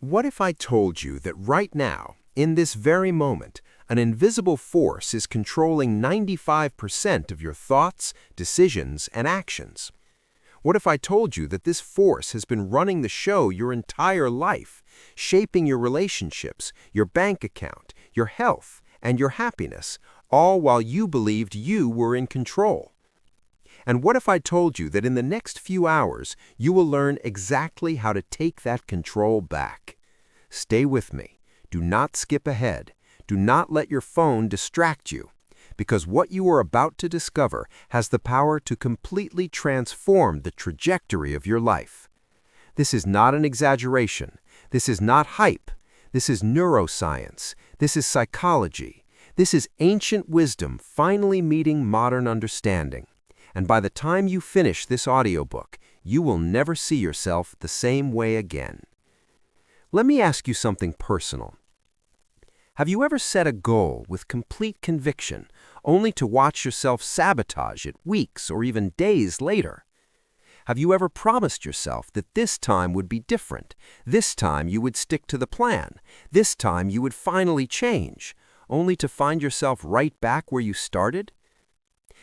What if I told you that right now, in this very moment, an invisible force is controlling 95% of your thoughts, decisions, and actions? What if I told you that this force has been running the show your entire life, shaping your relationships, your bank account, your health, and your happiness, all while you believed you were in control? And what if I told you that in the next few hours, you will learn exactly how to take that control back? Stay with me. Do not skip ahead. Do not let your phone distract you, because what you are about to discover has the power to completely transform the trajectory of your life. This is not an exaggeration. This is not hype. This is neuroscience. This is psychology. This is ancient wisdom finally meeting modern understanding. And by the time you finish this audiobook, you will never see yourself the same way again. Let me ask you something personal. Have you ever set a goal with complete conviction, only to watch yourself sabotage it weeks or even days later? Have you ever promised yourself that this time would be different, this time you would stick to the plan, this time you would finally change, only to find yourself right back where you started?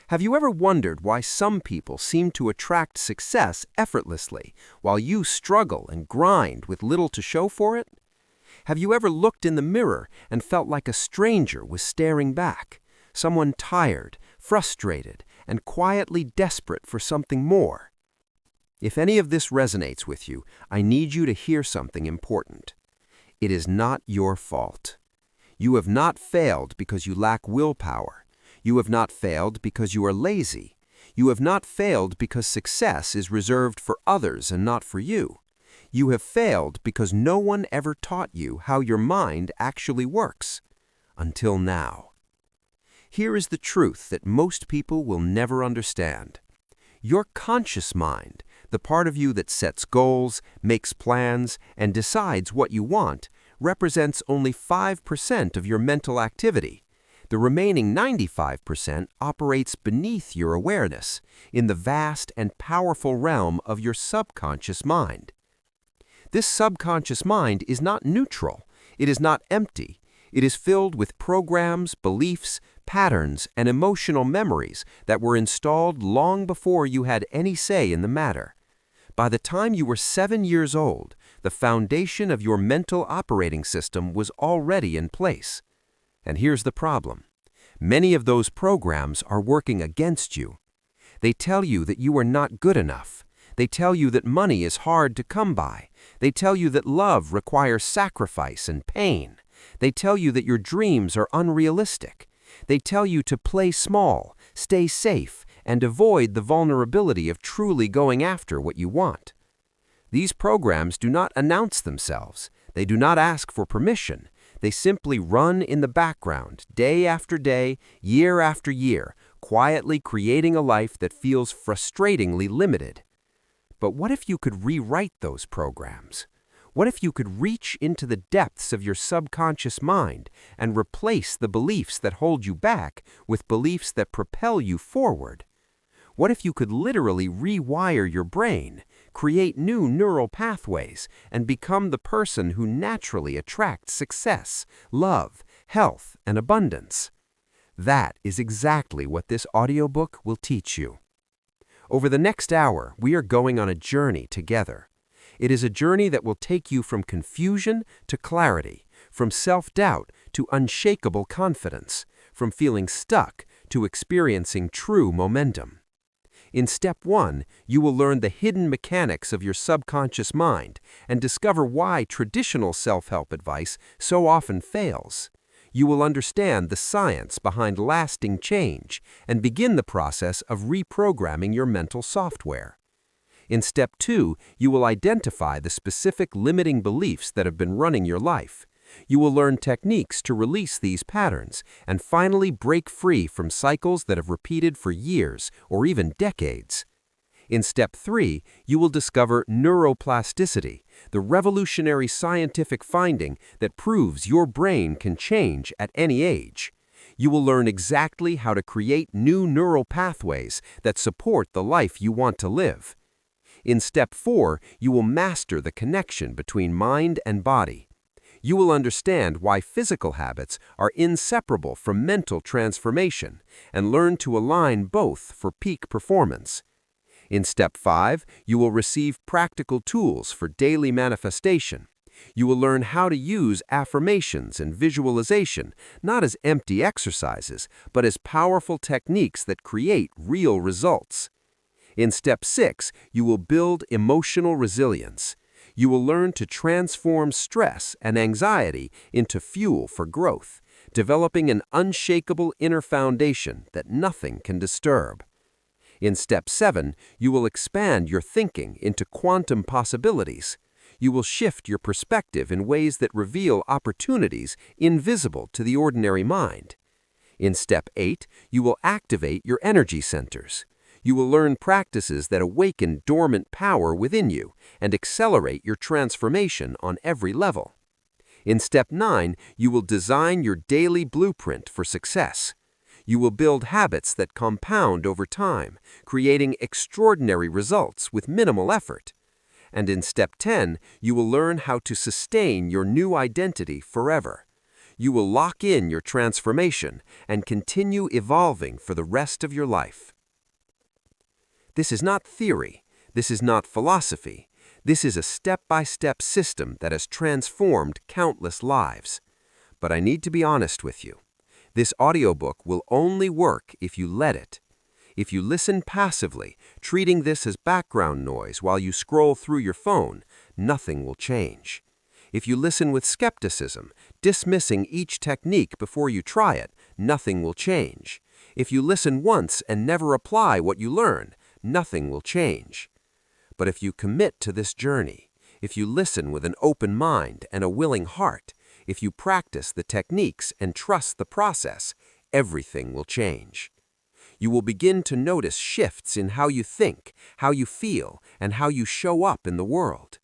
Have you ever wondered why some people seem to attract success effortlessly, while you struggle and grind with little to show for it? Have you ever looked in the mirror and felt like a stranger was staring back, someone tired, frustrated, and quietly desperate for something more? If any of this resonates with you, I need you to hear something important. It is not your fault. You have not failed because you lack willpower. You have not failed because you are lazy. You have not failed because success is reserved for others and not for you. You have failed because no one ever taught you how your mind actually works. Until now. Here is the truth that most people will never understand. Your conscious mind, the part of you that sets goals, makes plans, and decides what you want, represents only 5% of your mental activity. The remaining 95% operates beneath your awareness, in the vast and powerful realm of your subconscious mind. This subconscious mind is not neutral. It is not empty. It is filled with programs, beliefs, patterns, and emotional memories that were installed long before you had any say in the matter. By the time you were 7 years old, the foundation of your mental operating system was already in place. And here's the problem. Many of those programs are working against you. They tell you that you are not good enough. They tell you that money is hard to come by. They tell you that love requires sacrifice and pain. They tell you that your dreams are unrealistic. They tell you to play small, stay safe, and avoid the vulnerability of truly going after what you want. These programs do not announce themselves. They do not ask for permission. They simply run in the background, day after day, year after year, quietly creating a life that feels frustratingly limited. But what if you could rewrite those programs? What if you could reach into the depths of your subconscious mind and replace the beliefs that hold you back with beliefs that propel you forward? What if you could literally rewire your brain, create new neural pathways, and become the person who naturally attracts success, love, health, and abundance? That is exactly what this audiobook will teach you. Over the next hour, we are going on a journey together. It is a journey that will take you from confusion to clarity, from self-doubt to unshakable confidence, from feeling stuck to experiencing true momentum. In Step 1, you will learn the hidden mechanics of your subconscious mind and discover why traditional self-help advice so often fails. You will understand the science behind lasting change and begin the process of reprogramming your mental software. In Step 2, you will identify the specific limiting beliefs that have been running your life. You will learn techniques to release these patterns and finally break free from cycles that have repeated for years or even decades. In Step 3, you will discover neuroplasticity, the revolutionary scientific finding that proves your brain can change at any age. You will learn exactly how to create new neural pathways that support the life you want to live. In step 4, you will master the connection between mind and body. You will understand why physical habits are inseparable from mental transformation and learn to align both for peak performance. In step 5, you will receive practical tools for daily manifestation. You will learn how to use affirmations and visualization not as empty exercises, but as powerful techniques that create real results. In step 6, you will build emotional resilience. You will learn to transform stress and anxiety into fuel for growth, developing an unshakable inner foundation that nothing can disturb. In step 7, you will expand your thinking into quantum possibilities. You will shift your perspective in ways that reveal opportunities invisible to the ordinary mind. In step 8, you will activate your energy centers. You will learn practices that awaken dormant power within you and accelerate your transformation on every level. In step 9, you will design your daily blueprint for success. You will build habits that compound over time, creating extraordinary results with minimal effort. And in step 10, you will learn how to sustain your new identity forever. You will lock in your transformation and continue evolving for the rest of your life. This is not theory. This is not philosophy. This is a step-by-step system that has transformed countless lives. But I need to be honest with you. This audiobook will only work if you let it. If you listen passively, treating this as background noise while you scroll through your phone, nothing will change. If you listen with skepticism, dismissing each technique before you try it, nothing will change. If you listen once and never apply what you learn, nothing will change. But if you commit to this journey, if you listen with an open mind and a willing heart, if you practice the techniques and trust the process, everything will change. You will begin to notice shifts in how you think, how you feel, and how you show up in the world.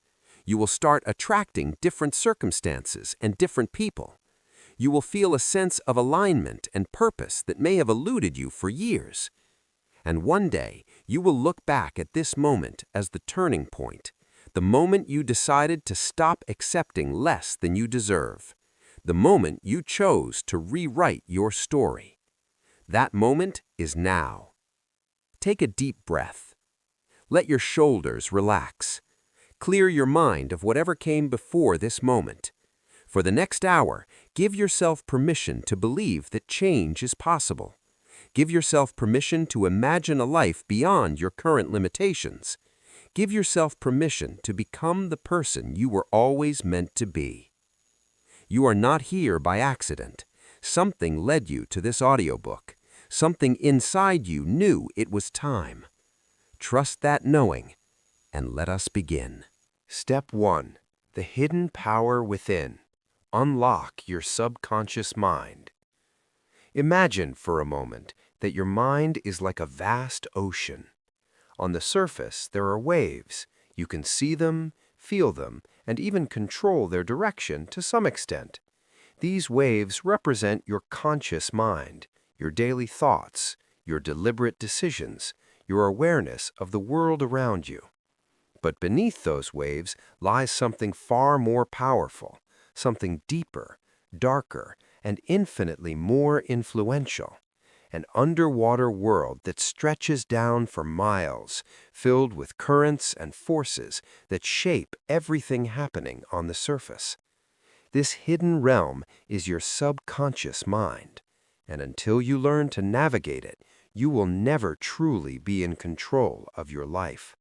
You will start attracting different circumstances and different people. You will feel a sense of alignment and purpose that may have eluded you for years. And one day, you will look back at this moment as the turning point, the moment you decided to stop accepting less than you deserve, the moment you chose to rewrite your story. That moment is now. Take a deep breath. Let your shoulders relax. Clear your mind of whatever came before this moment. For the next hour, give yourself permission to believe that change is possible. Give yourself permission to imagine a life beyond your current limitations. Give yourself permission to become the person you were always meant to be. You are not here by accident. Something led you to this audiobook. Something inside you knew it was time. Trust that knowing, and let us begin. Step 1. The hidden power within. Unlock your subconscious mind. Imagine for a moment that your mind is like a vast ocean. On the surface, there are waves. You can see them, feel them, and even control their direction to some extent. These waves represent your conscious mind, your daily thoughts, your deliberate decisions, your awareness of the world around you. But beneath those waves lies something far more powerful, something deeper, darker, and infinitely more influential. An underwater world that stretches down for miles, filled with currents and forces that shape everything happening on the surface. This hidden realm is your subconscious mind, and until you learn to navigate it, you will never truly be in control of your life.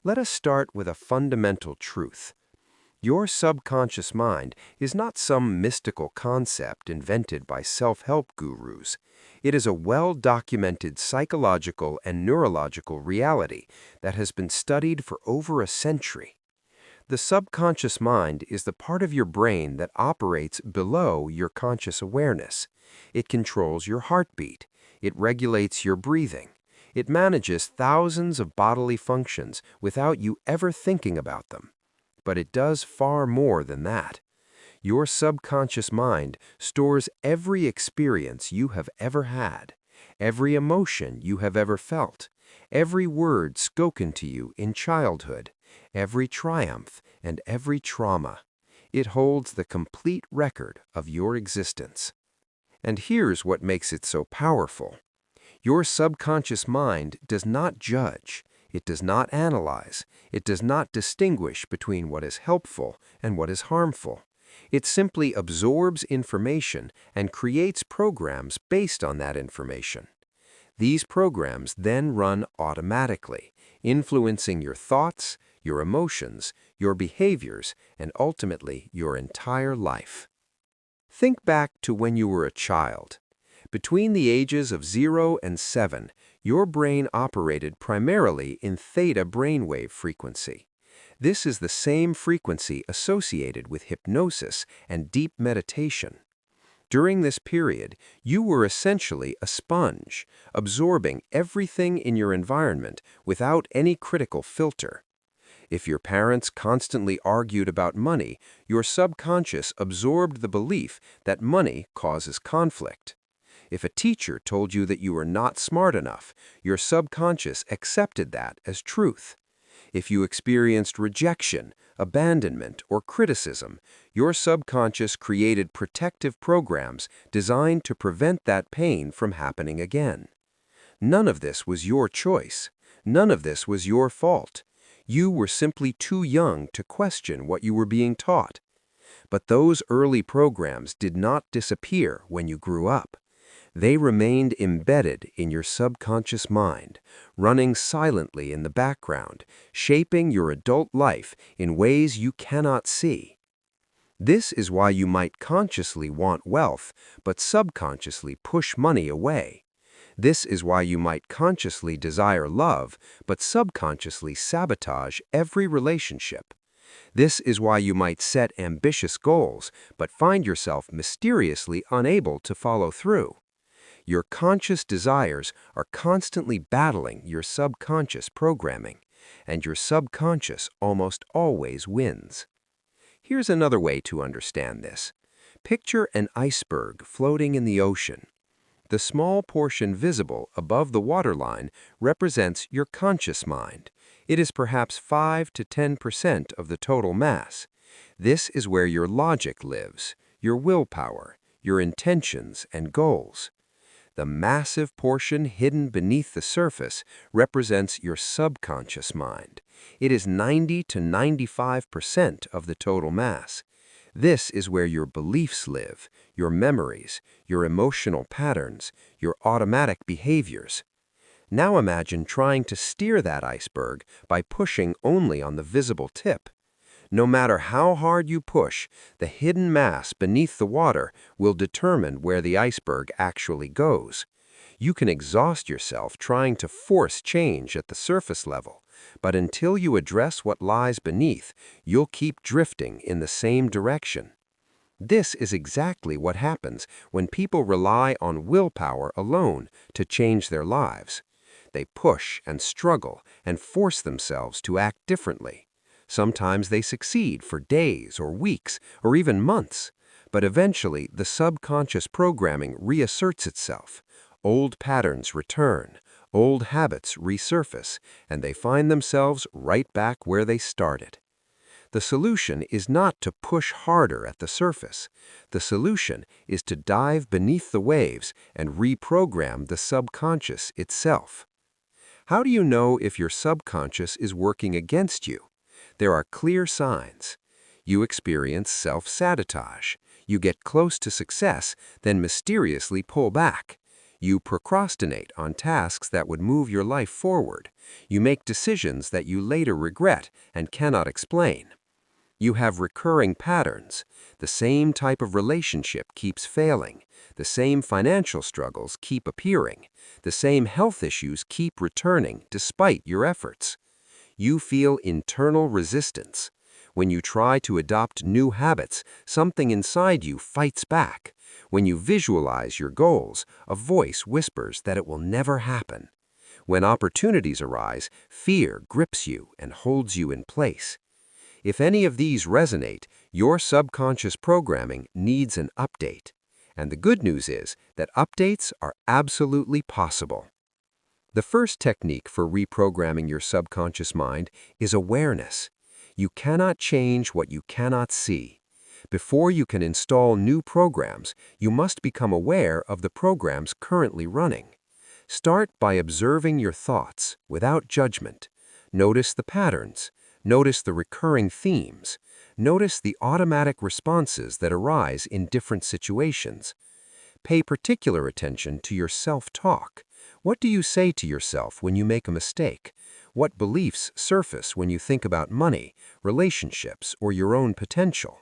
Let us start with a fundamental truth. Your subconscious mind is not some mystical concept invented by self-help gurus. It is a well-documented psychological and neurological reality that has been studied for over a century. The subconscious mind is the part of your brain that operates below your conscious awareness. It controls your heartbeat. It regulates your breathing. It manages thousands of bodily functions without you ever thinking about them. But it does far more than that. Your subconscious mind stores every experience you have ever had, every emotion you have ever felt, Every word spoken to you in childhood, every triumph and every trauma. It holds the complete record of your existence. And here's what makes it so powerful. Your subconscious mind does not judge, it does not analyze, it does not distinguish between what is helpful and what is harmful. It simply absorbs information and creates programs based on that information. These programs then run automatically, influencing your thoughts, your emotions, your behaviors, and ultimately your entire life. Think back to when you were a child. Between the ages of 0 and 7, your brain operated primarily in theta brainwave frequency. This is the same frequency associated with hypnosis and deep meditation. During this period, you were essentially a sponge, absorbing everything in your environment without any critical filter. If your parents constantly argued about money, your subconscious absorbed the belief that money causes conflict. If a teacher told you that you were not smart enough, your subconscious accepted that as truth. If you experienced rejection, abandonment, or criticism, your subconscious created protective programs designed to prevent that pain from happening again. None of this was your choice. None of this was your fault. You were simply too young to question what you were being taught. But those early programs did not disappear when you grew up. They remained embedded in your subconscious mind, running silently in the background, shaping your adult life in ways you cannot see. This is why you might consciously want wealth, but subconsciously push money away. This is why you might consciously desire love, but subconsciously sabotage every relationship. This is why you might set ambitious goals, but find yourself mysteriously unable to follow through. Your conscious desires are constantly battling your subconscious programming, and your subconscious almost always wins. Here's another way to understand this. Picture an iceberg floating in the ocean. The small portion visible above the waterline represents your conscious mind. It is perhaps 5 to 10% of the total mass. This is where your logic lives, your willpower, your intentions and goals. The massive portion hidden beneath the surface represents your subconscious mind. It is 90 to 95% of the total mass. This is where your beliefs live, your memories, your emotional patterns, your automatic behaviors. Now imagine trying to steer that iceberg by pushing only on the visible tip. No matter how hard you push, the hidden mass beneath the water will determine where the iceberg actually goes. You can exhaust yourself trying to force change at the surface level, but until you address what lies beneath, you'll keep drifting in the same direction. This is exactly what happens when people rely on willpower alone to change their lives. They push and struggle and force themselves to act differently. Sometimes they succeed for days or weeks or even months, but eventually the subconscious programming reasserts itself. Old patterns return, old habits resurface, and they find themselves right back where they started. The solution is not to push harder at the surface. The solution is to dive beneath the waves and reprogram the subconscious itself. How do you know if your subconscious is working against you? There are clear signs. You experience self-sabotage. You get close to success, then mysteriously pull back. You procrastinate on tasks that would move your life forward. You make decisions that you later regret and cannot explain. You have recurring patterns. The same type of relationship keeps failing. The same financial struggles keep appearing. The same health issues keep returning despite your efforts. You feel internal resistance. When you try to adopt new habits, something inside you fights back. When you visualize your goals, a voice whispers that it will never happen. When opportunities arise, fear grips you and holds you in place. If any of these resonate, your subconscious programming needs an update. And the good news is that updates are absolutely possible. The first technique for reprogramming your subconscious mind is awareness. You cannot change what you cannot see. Before you can install new programs, you must become aware of the programs currently running. Start by observing your thoughts without judgment. Notice the patterns. Notice the recurring themes. Notice the automatic responses that arise in different situations. Pay particular attention to your self-talk. What do you say to yourself when you make a mistake? What beliefs surface when you think about money, relationships, or your own potential?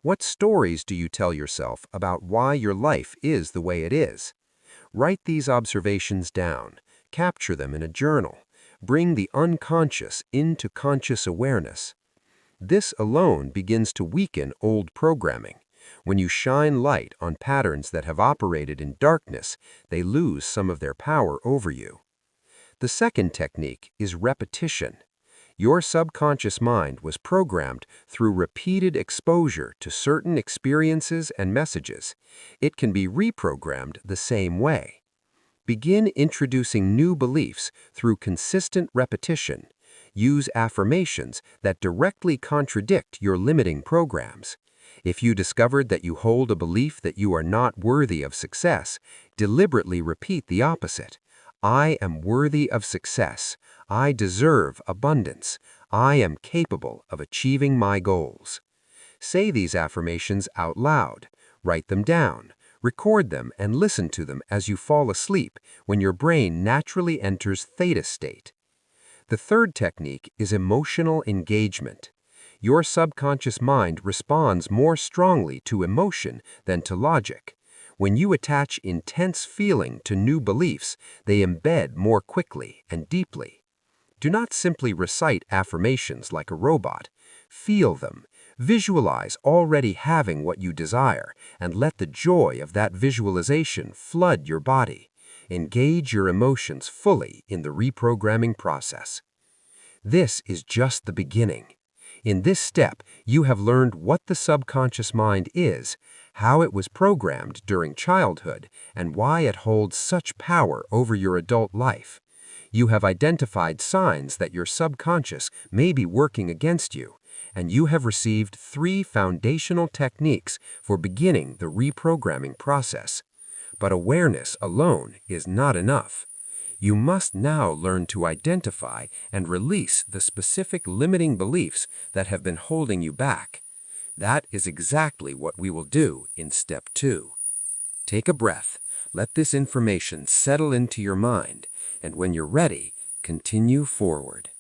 What stories do you tell yourself about why your life is the way it is? Write these observations down. Capture them in a journal. Bring the unconscious into conscious awareness. This alone begins to weaken old programming. When you shine light on patterns that have operated in darkness, they lose some of their power over you. The second technique is repetition. Your subconscious mind was programmed through repeated exposure to certain experiences and messages. It can be reprogrammed the same way. Begin introducing new beliefs through consistent repetition. Use affirmations that directly contradict your limiting programs. If you discovered that you hold a belief that you are not worthy of success, deliberately repeat the opposite. I am worthy of success. I deserve abundance. I am capable of achieving my goals. Say these affirmations out loud. Write them down. Record them and listen to them as you fall asleep when your brain naturally enters theta state. The third technique is emotional engagement. Your subconscious mind responds more strongly to emotion than to logic. When you attach intense feeling to new beliefs, they embed more quickly and deeply. Do not simply recite affirmations like a robot. Feel them. Visualize already having what you desire, and let the joy of that visualization flood your body. Engage your emotions fully in the reprogramming process. This is just the beginning. In this step, you have learned what the subconscious mind is, how it was programmed during childhood, and why it holds such power over your adult life. You have identified signs that your subconscious may be working against you, and you have received 3 foundational techniques for beginning the reprogramming process. But awareness alone is not enough. You must now learn to identify and release the specific limiting beliefs that have been holding you back. That is exactly what we will do in step 2. Take a breath. Let this information settle into your mind, and when you're ready, continue forward.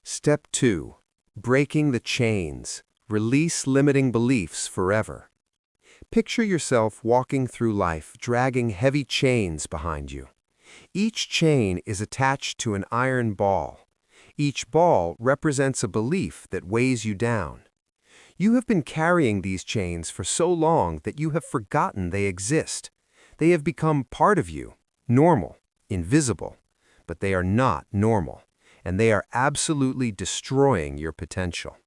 Step 2. Breaking the chains. Release limiting beliefs forever. Picture yourself walking through life, dragging heavy chains behind you. Each chain is attached to an iron ball. Each ball represents a belief that weighs you down. You have been carrying these chains for so long that you have forgotten they exist. They have become part of you, normal, invisible, but they are not normal, and they are absolutely destroying your potential.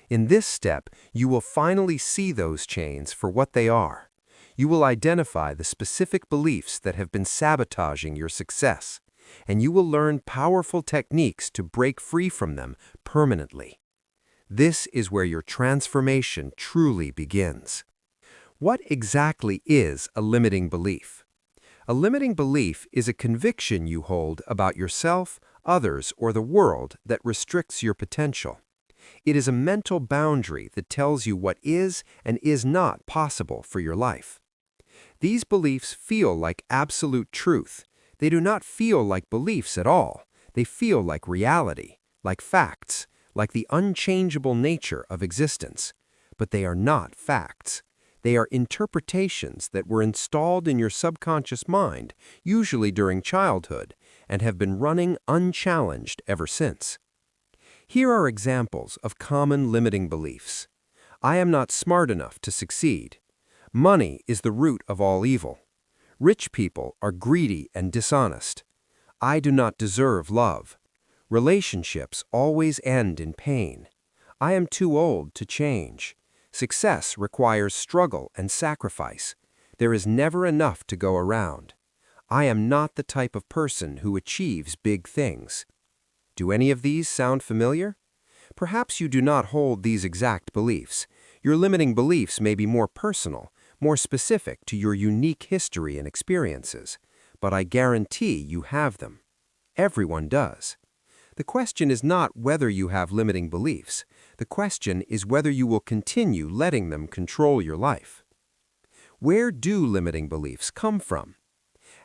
In this step, you will finally see those chains for what they are. You will identify the specific beliefs that have been sabotaging your success, and you will learn powerful techniques to break free from them permanently. This is where your transformation truly begins. What exactly is a limiting belief? A limiting belief is a conviction you hold about yourself, others, or the world that restricts your potential. It is a mental boundary that tells you what is and is not possible for your life. These beliefs feel like absolute truth. They do not feel like beliefs at all. They feel like reality, like facts, like the unchangeable nature of existence. But they are not facts. They are interpretations that were installed in your subconscious mind, usually during childhood, and have been running unchallenged ever since. Here are examples of common limiting beliefs. I am not smart enough to succeed. Money is the root of all evil. Rich people are greedy and dishonest. I do not deserve love. Relationships always end in pain. I am too old to change. Success requires struggle and sacrifice. There is never enough to go around. I am not the type of person who achieves big things. Do any of these sound familiar? Perhaps you do not hold these exact beliefs. Your limiting beliefs may be more personal, more specific to your unique history and experiences, but I guarantee you have them. Everyone does. The question is not whether you have limiting beliefs. The question is whether you will continue letting them control your life. Where do limiting beliefs come from?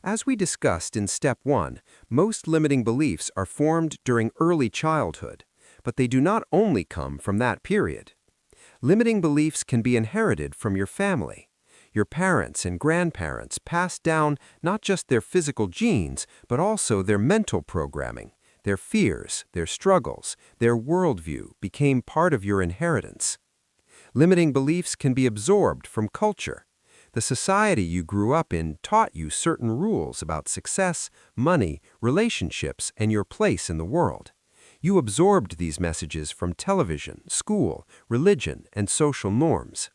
As we discussed in Step 1, most limiting beliefs are formed during early childhood, but they do not only come from that period. Limiting beliefs can be inherited from your family. Your parents and grandparents passed down not just their physical genes, but also their mental programming. Their fears, their struggles, their worldview became part of your inheritance. Limiting beliefs can be absorbed from culture. The society you grew up in taught you certain rules about success, money, relationships, and your place in the world. You absorbed these messages from television, school, religion, and social norms.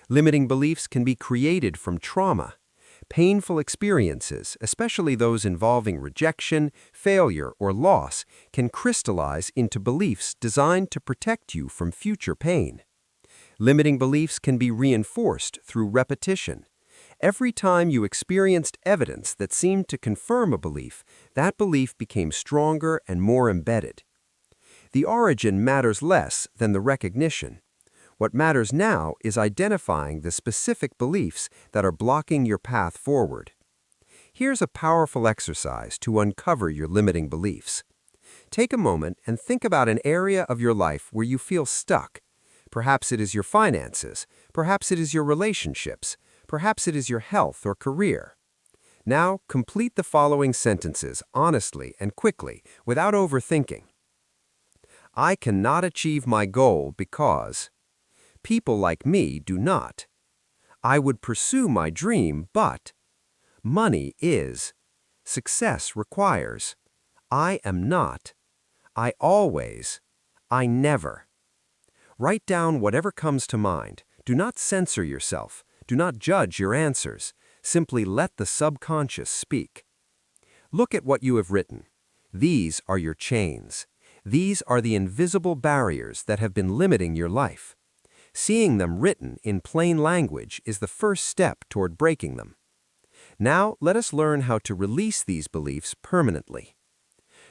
Limiting beliefs can be created from trauma. Painful experiences, especially those involving rejection, failure, or loss, can crystallize into beliefs designed to protect you from future pain. Limiting beliefs can be reinforced through repetition. Every time you experienced evidence that seemed to confirm a belief, that belief became stronger and more embedded. The origin matters less than the recognition. What matters now is identifying the specific beliefs that are blocking your path forward. Here's a powerful exercise to uncover your limiting beliefs. Take a moment and think about an area of your life where you feel stuck. Perhaps it is your finances, perhaps it is your relationships, perhaps it is your health or career. Now, complete the following sentences honestly and quickly, without overthinking. I cannot achieve my goal because people like me do not. I would pursue my dream, but money is. Success requires. I am not. I always. I never. Write down whatever comes to mind. Do not censor yourself. Do not judge your answers. Simply let the subconscious speak. Look at what you have written. These are your chains. These are the invisible barriers that have been limiting your life. Seeing them written in plain language is the first step toward breaking them. Now, let us learn how to release these beliefs permanently.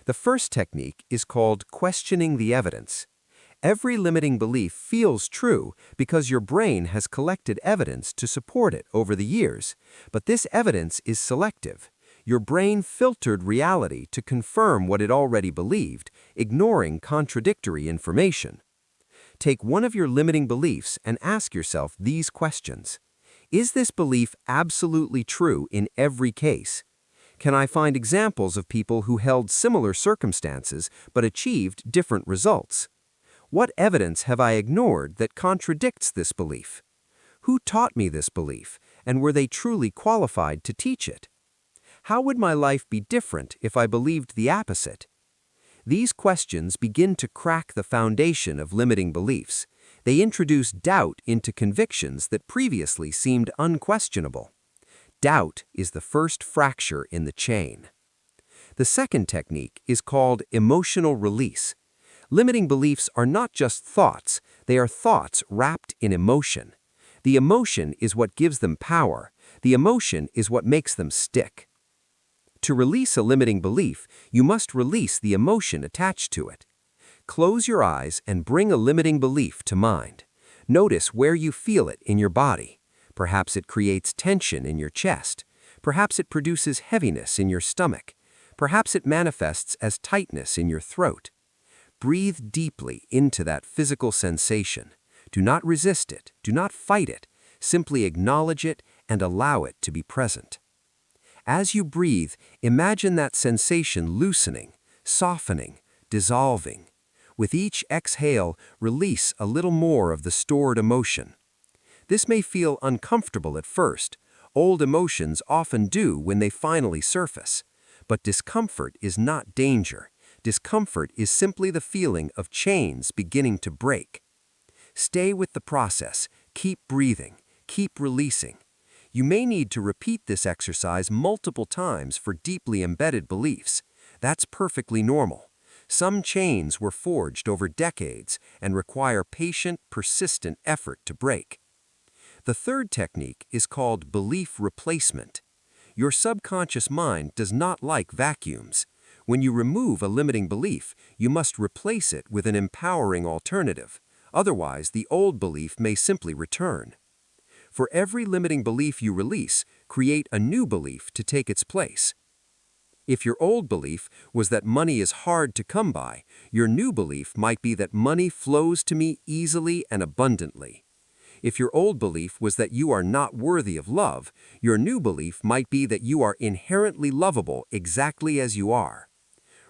The first technique is called questioning the evidence. Every limiting belief feels true because your brain has collected evidence to support it over the years, but this evidence is selective. Your brain filtered reality to confirm what it already believed, ignoring contradictory information. Take one of your limiting beliefs and ask yourself these questions. Is this belief absolutely true in every case? Can I find examples of people who held similar circumstances but achieved different results? What evidence have I ignored that contradicts this belief? Who taught me this belief, and were they truly qualified to teach it? How would my life be different if I believed the opposite? These questions begin to crack the foundation of limiting beliefs. They introduce doubt into convictions that previously seemed unquestionable. Doubt is the first fracture in the chain. The second technique is called emotional release. Limiting beliefs are not just thoughts, they are thoughts wrapped in emotion. The emotion is what gives them power. The emotion is what makes them stick. To release a limiting belief, you must release the emotion attached to it. Close your eyes and bring a limiting belief to mind. Notice where you feel it in your body. Perhaps it creates tension in your chest. Perhaps it produces heaviness in your stomach. Perhaps it manifests as tightness in your throat. Breathe deeply into that physical sensation. Do not resist it. Do not fight it. Simply acknowledge it and allow it to be present. As you breathe, imagine that sensation loosening, softening, dissolving. With each exhale, release a little more of the stored emotion. This may feel uncomfortable at first. Old emotions often do when they finally surface. But discomfort is not danger. Discomfort is simply the feeling of chains beginning to break. Stay with the process. Keep breathing. Keep releasing. You may need to repeat this exercise multiple times for deeply embedded beliefs. That's perfectly normal. Some chains were forged over decades and require patient, persistent effort to break. The third technique is called belief replacement. Your subconscious mind does not like vacuums. When you remove a limiting belief, you must replace it with an empowering alternative. Otherwise, the old belief may simply return. For every limiting belief you release, create a new belief to take its place. If your old belief was that money is hard to come by, your new belief might be that money flows to me easily and abundantly. If your old belief was that you are not worthy of love, your new belief might be that you are inherently lovable exactly as you are.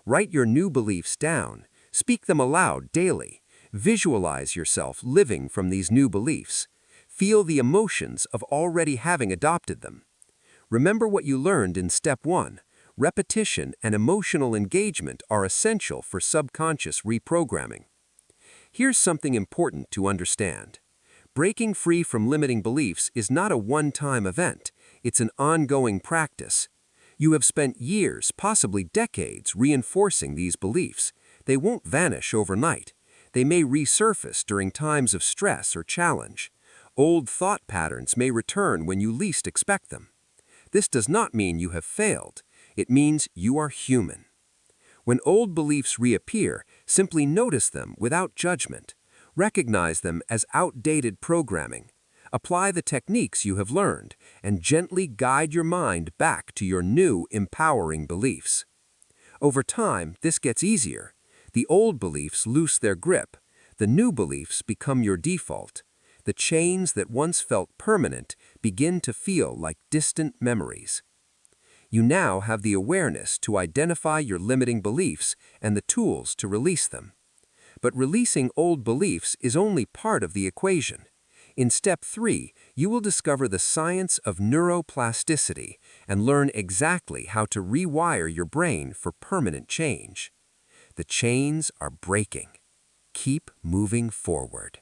Write your new beliefs down. Speak them aloud daily. Visualize yourself living from these new beliefs. Feel the emotions of already having adopted them. Remember what you learned in step 1. Repetition and emotional engagement are essential for subconscious reprogramming. Here's something important to understand. Breaking free from limiting beliefs is not a one-time event. It's an ongoing practice. You have spent years, possibly decades, reinforcing these beliefs. They won't vanish overnight. They may resurface during times of stress or challenge. Old thought patterns may return when you least expect them. This does not mean you have failed. It means you are human. When old beliefs reappear, simply notice them without judgment. Recognize them as outdated programming. Apply the techniques you have learned and gently guide your mind back to your new, empowering beliefs. Over time, this gets easier. The old beliefs lose their grip. The new beliefs become your default. The chains that once felt permanent begin to feel like distant memories. You now have the awareness to identify your limiting beliefs and the tools to release them. But releasing old beliefs is only part of the equation. In step 3, you will discover the science of neuroplasticity and learn exactly how to rewire your brain for permanent change. The chains are breaking. Keep moving forward.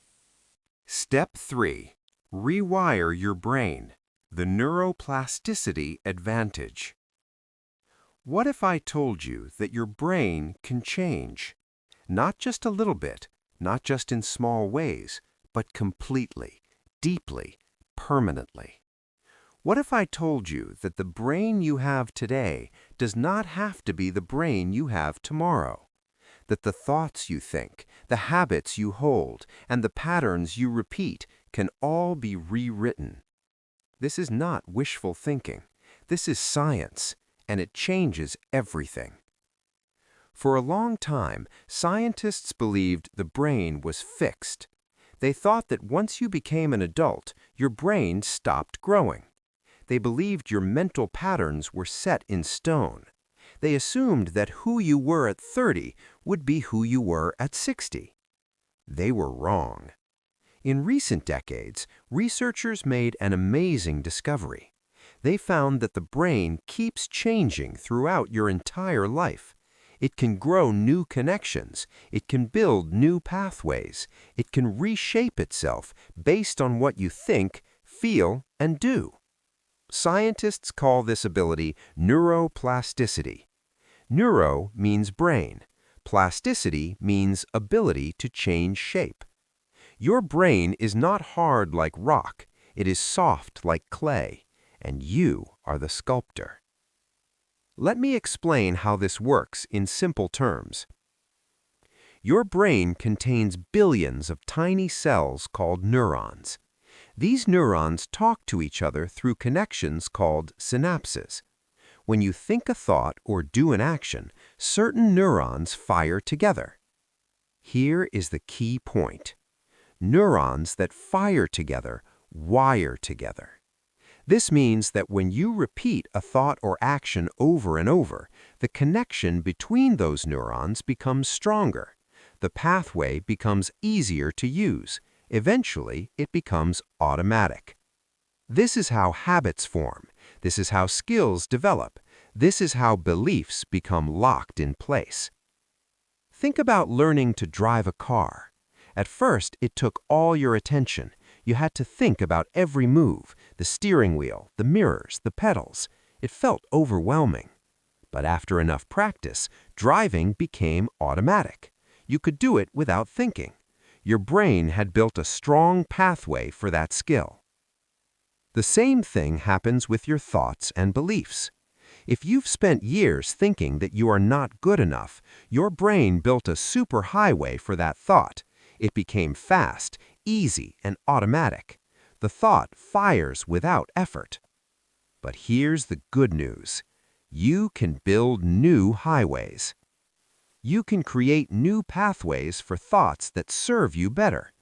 Step 3. Rewire your brain. The neuroplasticity advantage. What if I told you that your brain can change? Not just a little bit, not just in small ways, but completely, deeply, permanently. What if I told you that the brain you have today does not have to be the brain you have tomorrow? That the thoughts you think, the habits you hold, and the patterns you repeat can all be rewritten. This is not wishful thinking. This is science, and it changes everything. For a long time, scientists believed the brain was fixed. They thought that once you became an adult, your brain stopped growing. They believed your mental patterns were set in stone. They assumed that who you were at 30 would be who you were at 60. They were wrong. In recent decades, researchers made an amazing discovery. They found that the brain keeps changing throughout your entire life. It can grow new connections. It can build new pathways. It can reshape itself based on what you think, feel, and do. Scientists call this ability neuroplasticity. Neuro means brain. Plasticity means ability to change shape. Your brain is not hard like rock. It is soft like clay, and you are the sculptor. Let me explain how this works in simple terms. Your brain contains billions of tiny cells called neurons. These neurons talk to each other through connections called synapses. When you think a thought or do an action, certain neurons fire together. Here is the key point. Neurons that fire together wire together. This means that when you repeat a thought or action over and over, the connection between those neurons becomes stronger. The pathway becomes easier to use. Eventually, it becomes automatic. This is how habits form. This is how skills develop. This is how beliefs become locked in place. Think about learning to drive a car. At first, it took all your attention. You had to think about every move, the steering wheel, the mirrors, the pedals. It felt overwhelming. But after enough practice, driving became automatic. You could do it without thinking. Your brain had built a strong pathway for that skill. The same thing happens with your thoughts and beliefs. If you've spent years thinking that you are not good enough, your brain built a superhighway for that thought. It became fast, easy, and automatic. The thought fires without effort. But here's the good news. You can build new highways. You can create new pathways for thoughts that serve you better.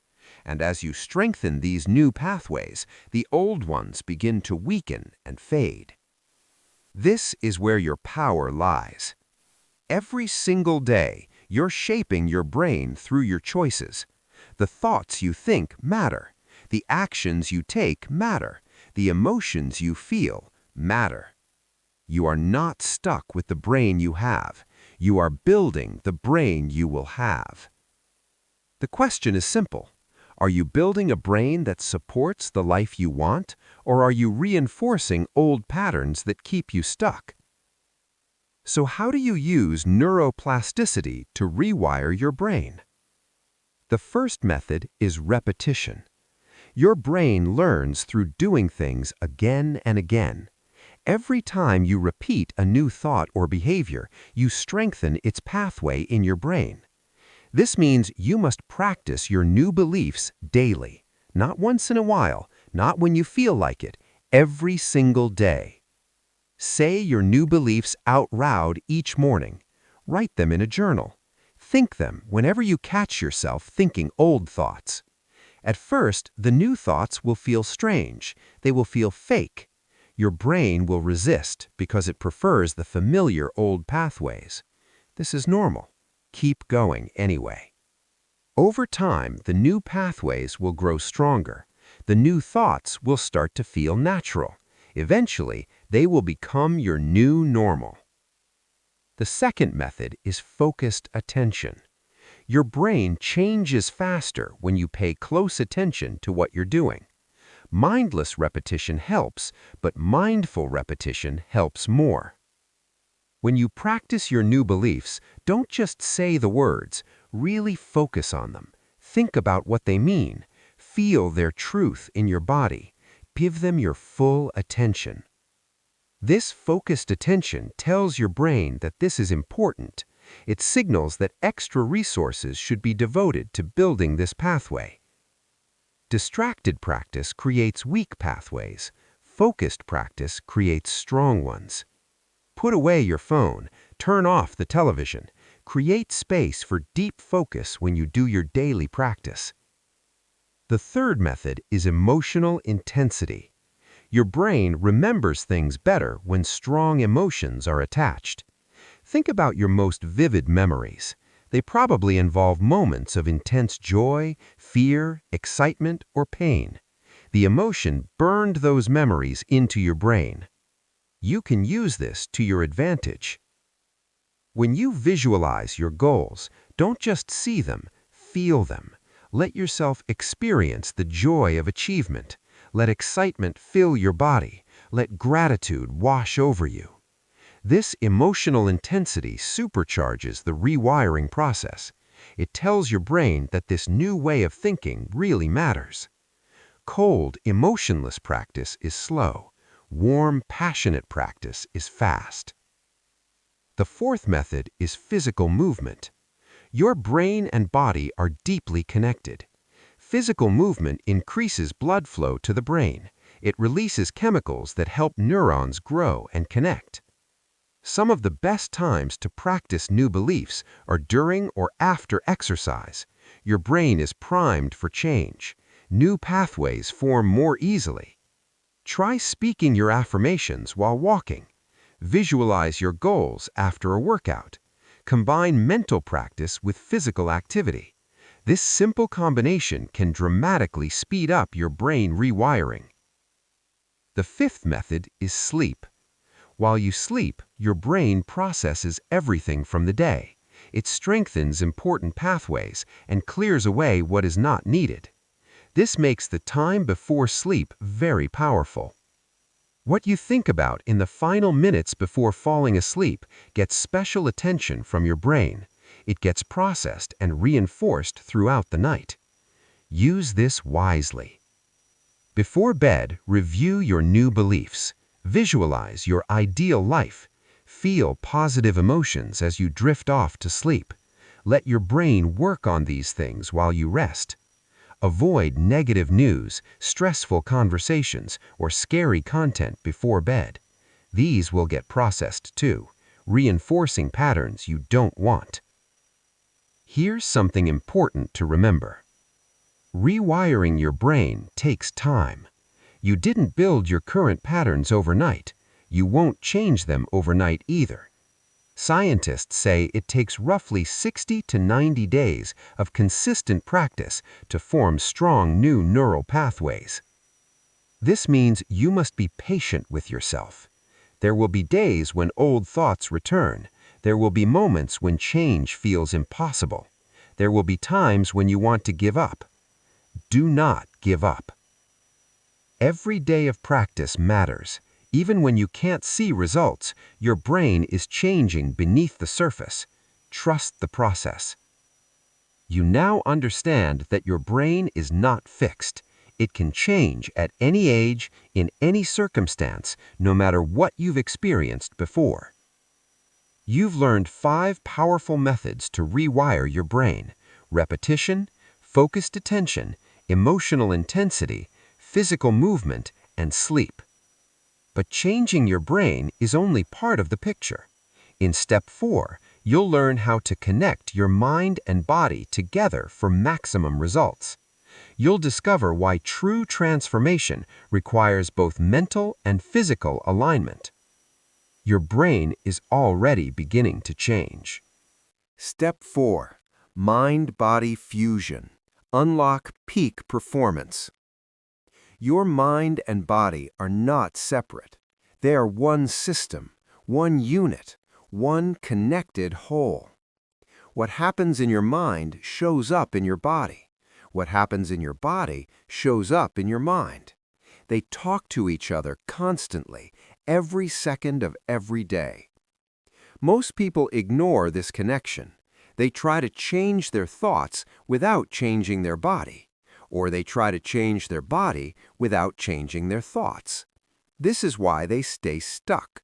And as you strengthen these new pathways, the old ones begin to weaken and fade. This is where your power lies. Every single day, you're shaping your brain through your choices. The thoughts you think matter. The actions you take matter. The emotions you feel matter. You are not stuck with the brain you have. You are building the brain you will have. The question is simple. Are you building a brain that supports the life you want, or are you reinforcing old patterns that keep you stuck? So how do you use neuroplasticity to rewire your brain? The first method is repetition. Your brain learns through doing things again and again. Every time you repeat a new thought or behavior, you strengthen its pathway in your brain. This means you must practice your new beliefs daily, not once in a while, not when you feel like it, every single day. Say your new beliefs out loud each morning. Write them in a journal. Think them whenever you catch yourself thinking old thoughts. At first, the new thoughts will feel strange. They will feel fake. Your brain will resist because it prefers the familiar old pathways. This is normal. Keep going anyway. Over time, the new pathways will grow stronger. The new thoughts will start to feel natural. Eventually, they will become your new normal. The second method is focused attention. Your brain changes faster when you pay close attention to what you're doing. Mindless repetition helps, but mindful repetition helps more. When you practice your new beliefs, don't just say the words, really focus on them. Think about what they mean. Feel their truth in your body. Give them your full attention. This focused attention tells your brain that this is important. It signals that extra resources should be devoted to building this pathway. Distracted practice creates weak pathways. Focused practice creates strong ones. Put away your phone. Turn off the television. Create space for deep focus when you do your daily practice. The third method is emotional intensity. Your brain remembers things better when strong emotions are attached. Think about your most vivid memories. They probably involve moments of intense joy, fear, excitement, or pain. The emotion burned those memories into your brain. You can use this to your advantage. When you visualize your goals, don't just see them, feel them. Let yourself experience the joy of achievement. Let excitement fill your body. Let gratitude wash over you. This emotional intensity supercharges the rewiring process. It tells your brain that this new way of thinking really matters. Cold, emotionless practice is slow. Warm, passionate practice is fast. The fourth method is physical movement. Your brain and body are deeply connected. Physical movement increases blood flow to the brain. It releases chemicals that help neurons grow and connect. Some of the best times to practice new beliefs are during or after exercise. Your brain is primed for change. New pathways form more easily. Try speaking your affirmations while walking. Visualize your goals after a workout. Combine mental practice with physical activity. This simple combination can dramatically speed up your brain rewiring. The fifth method is sleep. While you sleep, your brain processes everything from the day. It strengthens important pathways and clears away what is not needed. This makes the time before sleep very powerful. What you think about in the final minutes before falling asleep gets special attention from your brain. It gets processed and reinforced throughout the night. Use this wisely. Before bed, review your new beliefs. Visualize your ideal life. Feel positive emotions as you drift off to sleep. Let your brain work on these things while you rest. Avoid negative news, stressful conversations, or scary content before bed. These will get processed too, reinforcing patterns you don't want. Here's something important to remember. Rewiring your brain takes time. You didn't build your current patterns overnight. You won't change them overnight either. Scientists say it takes roughly 60 to 90 days of consistent practice to form strong new neural pathways. This means you must be patient with yourself. There will be days when old thoughts return. There will be moments when change feels impossible. There will be times when you want to give up. Do not give up. Every day of practice matters. Even when you can't see results, your brain is changing beneath the surface. Trust the process. You now understand that your brain is not fixed. It can change at any age, in any circumstance, no matter what you've experienced before. You've learned 5 powerful methods to rewire your brain: repetition, focused attention, emotional intensity, physical movement, and sleep. But changing your brain is only part of the picture. In step 4, you'll learn how to connect your mind and body together for maximum results. You'll discover why true transformation requires both mental and physical alignment. Your brain is already beginning to change. Step 4. Mind-body fusion. Unlock peak performance. Your mind and body are not separate. They are one system, one unit, one connected whole. What happens in your mind shows up in your body. What happens in your body shows up in your mind. They talk to each other constantly, every second of every day. Most people ignore this connection. They try to change their thoughts without changing their body, or they try to change their body without changing their thoughts. This is why they stay stuck.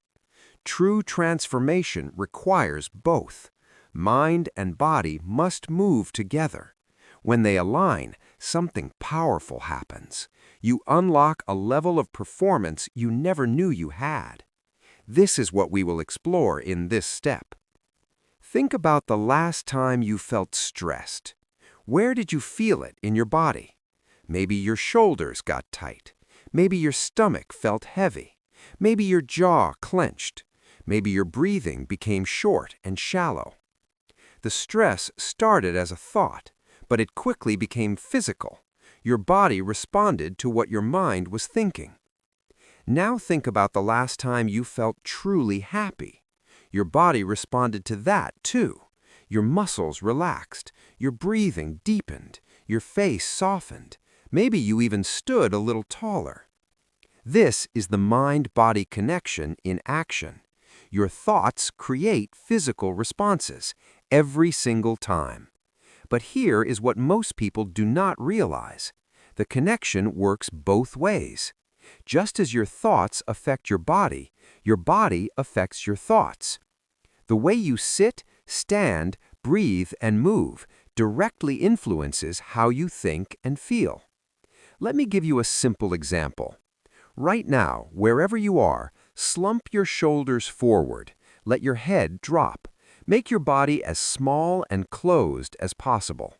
True transformation requires both. Mind and body must move together. When they align, something powerful happens. You unlock a level of performance you never knew you had. This is what we will explore in this step. Think about the last time you felt stressed. Where did you feel it in your body? Maybe your shoulders got tight. Maybe your stomach felt heavy. Maybe your jaw clenched. Maybe your breathing became short and shallow. The stress started as a thought, but it quickly became physical. Your body responded to what your mind was thinking. Now think about the last time you felt truly happy. Your body responded to that too. Your muscles relaxed, your breathing deepened, your face softened. Maybe you even stood a little taller. This is the mind-body connection in action. Your thoughts create physical responses every single time. But here is what most people do not realize. The connection works both ways. Just as your thoughts affect your body affects your thoughts. The way you sit, stand, breathe, and move directly influences how you think and feel. Let me give you a simple example. Right now, wherever you are, slump your shoulders forward. Let your head drop. Make your body as small and closed as possible.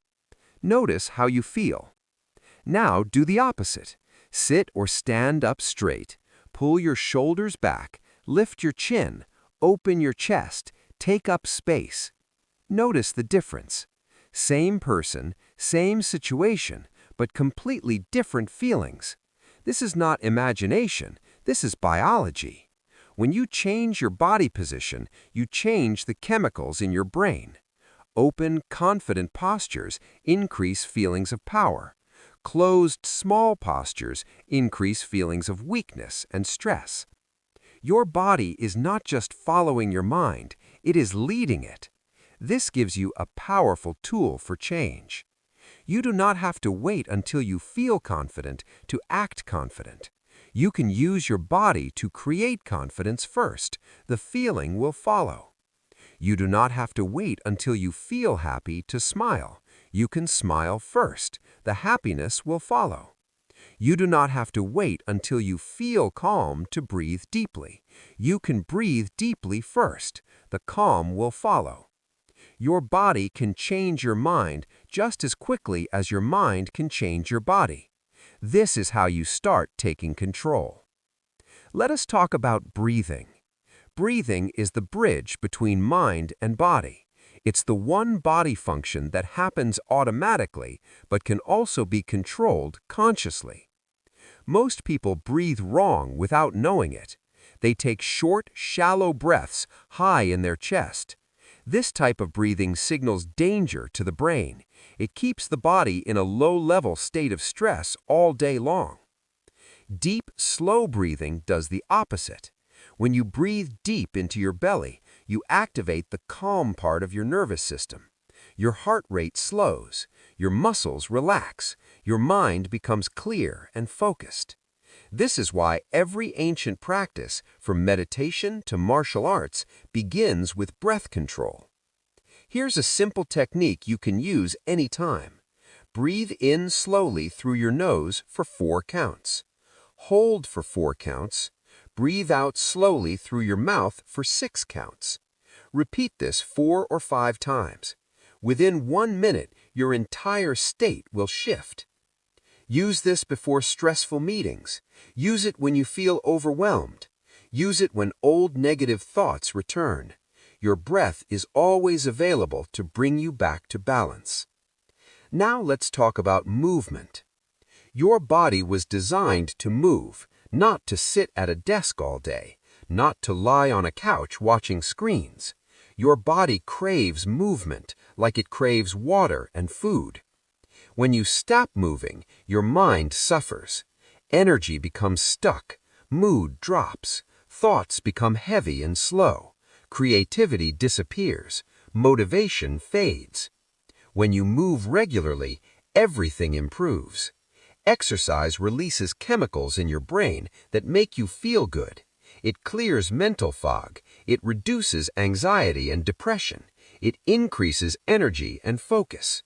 Notice how you feel. Now do the opposite. Sit or stand up straight. Pull your shoulders back. Lift your chin. Open your chest. Take up space. Notice the difference. Same person, same situation, but completely different feelings. This is not imagination. This is biology. When you change your body position, you change the chemicals in your brain. Open, confident postures increase feelings of power. Closed, small postures increase feelings of weakness and stress. Your body is not just following your mind, it is leading it. This gives you a powerful tool for change. You do not have to wait until you feel confident to act confident. You can use your body to create confidence first. The feeling will follow. You do not have to wait until you feel happy to smile. You can smile first. The happiness will follow. You do not have to wait until you feel calm to breathe deeply. You can breathe deeply first. The calm will follow. Your body can change your mind just as quickly as your mind can change your body. This is how you start taking control. Let us talk about breathing. Breathing is the bridge between mind and body. It's the one body function that happens automatically but can also be controlled consciously. Most people breathe wrong without knowing it. They take short, shallow breaths high in their chest. This type of breathing signals danger to the brain. It keeps the body in a low-level state of stress all day long. Deep, slow breathing does the opposite. When you breathe deep into your belly, you activate the calm part of your nervous system. Your heart rate slows, your muscles relax, your mind becomes clear and focused. This is why every ancient practice, from meditation to martial arts, begins with breath control. Here's a simple technique you can use anytime. Breathe in slowly through your nose for 4 counts. Hold for 4 counts. Breathe out slowly through your mouth for 6 counts. Repeat this 4 or 5 times. Within 1 minute, your entire state will shift. Use this before stressful meetings. Use it when you feel overwhelmed. Use it when old negative thoughts return. Your breath is always available to bring you back to balance. Now let's talk about movement. Your body was designed to move, not to sit at a desk all day, not to lie on a couch watching screens. Your body craves movement like it craves water and food. When you stop moving, your mind suffers. Energy becomes stuck, mood drops, thoughts become heavy and slow, creativity disappears, motivation fades. When you move regularly, everything improves. Exercise releases chemicals in your brain that make you feel good. It clears mental fog. It reduces anxiety and depression. It increases energy and focus.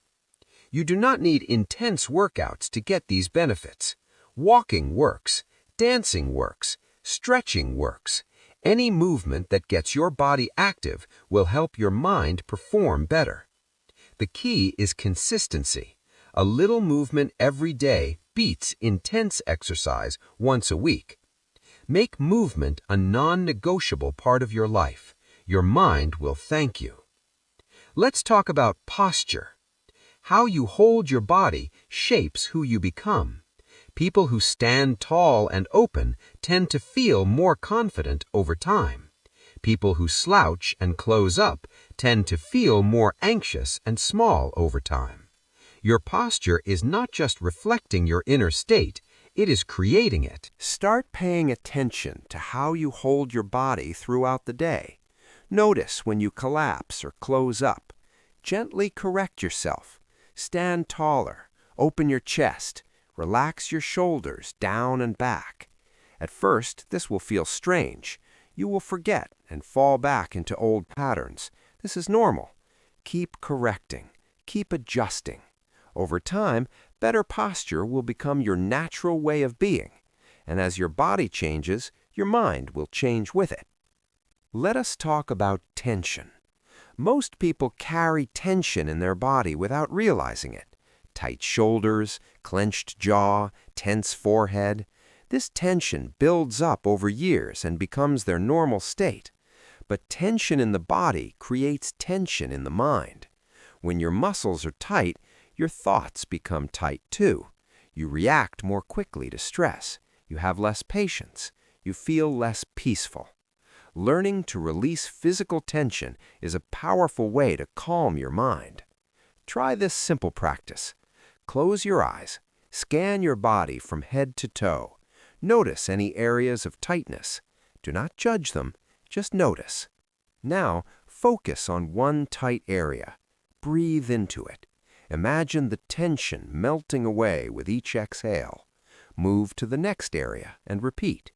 You do not need intense workouts to get these benefits. Walking works, dancing works, stretching works. Any movement that gets your body active will help your mind perform better. The key is consistency. A little movement every day beats intense exercise once a week. Make movement a non-negotiable part of your life. Your mind will thank you. Let's talk about posture. How you hold your body shapes who you become. People who stand tall and open tend to feel more confident over time. People who slouch and close up tend to feel more anxious and small over time. Your posture is not just reflecting your inner state, it is creating it. Start paying attention to how you hold your body throughout the day. Notice when you collapse or close up. Gently correct yourself. Stand taller, open your chest, relax your shoulders down and back. At first, this will feel strange. You will forget and fall back into old patterns. This is normal. Keep correcting, keep adjusting. Over time, better posture will become your natural way of being, and as your body changes, your mind will change with it. Let us talk about tension. Most people carry tension in their body without realizing it. Tight shoulders, clenched jaw, tense forehead. This tension builds up over years and becomes their normal state. But tension in the body creates tension in the mind. When your muscles are tight, your thoughts become tight too. You react more quickly to stress. You have less patience. You feel less peaceful. Learning to release physical tension is a powerful way to calm your mind. Try this simple practice. Close your eyes, Scan your body from head to toe. Notice any areas of tightness. Do not judge them, just notice. Now, focus on one tight area. Breathe into it. Imagine the tension melting away with each exhale. Move to the next area and repeat.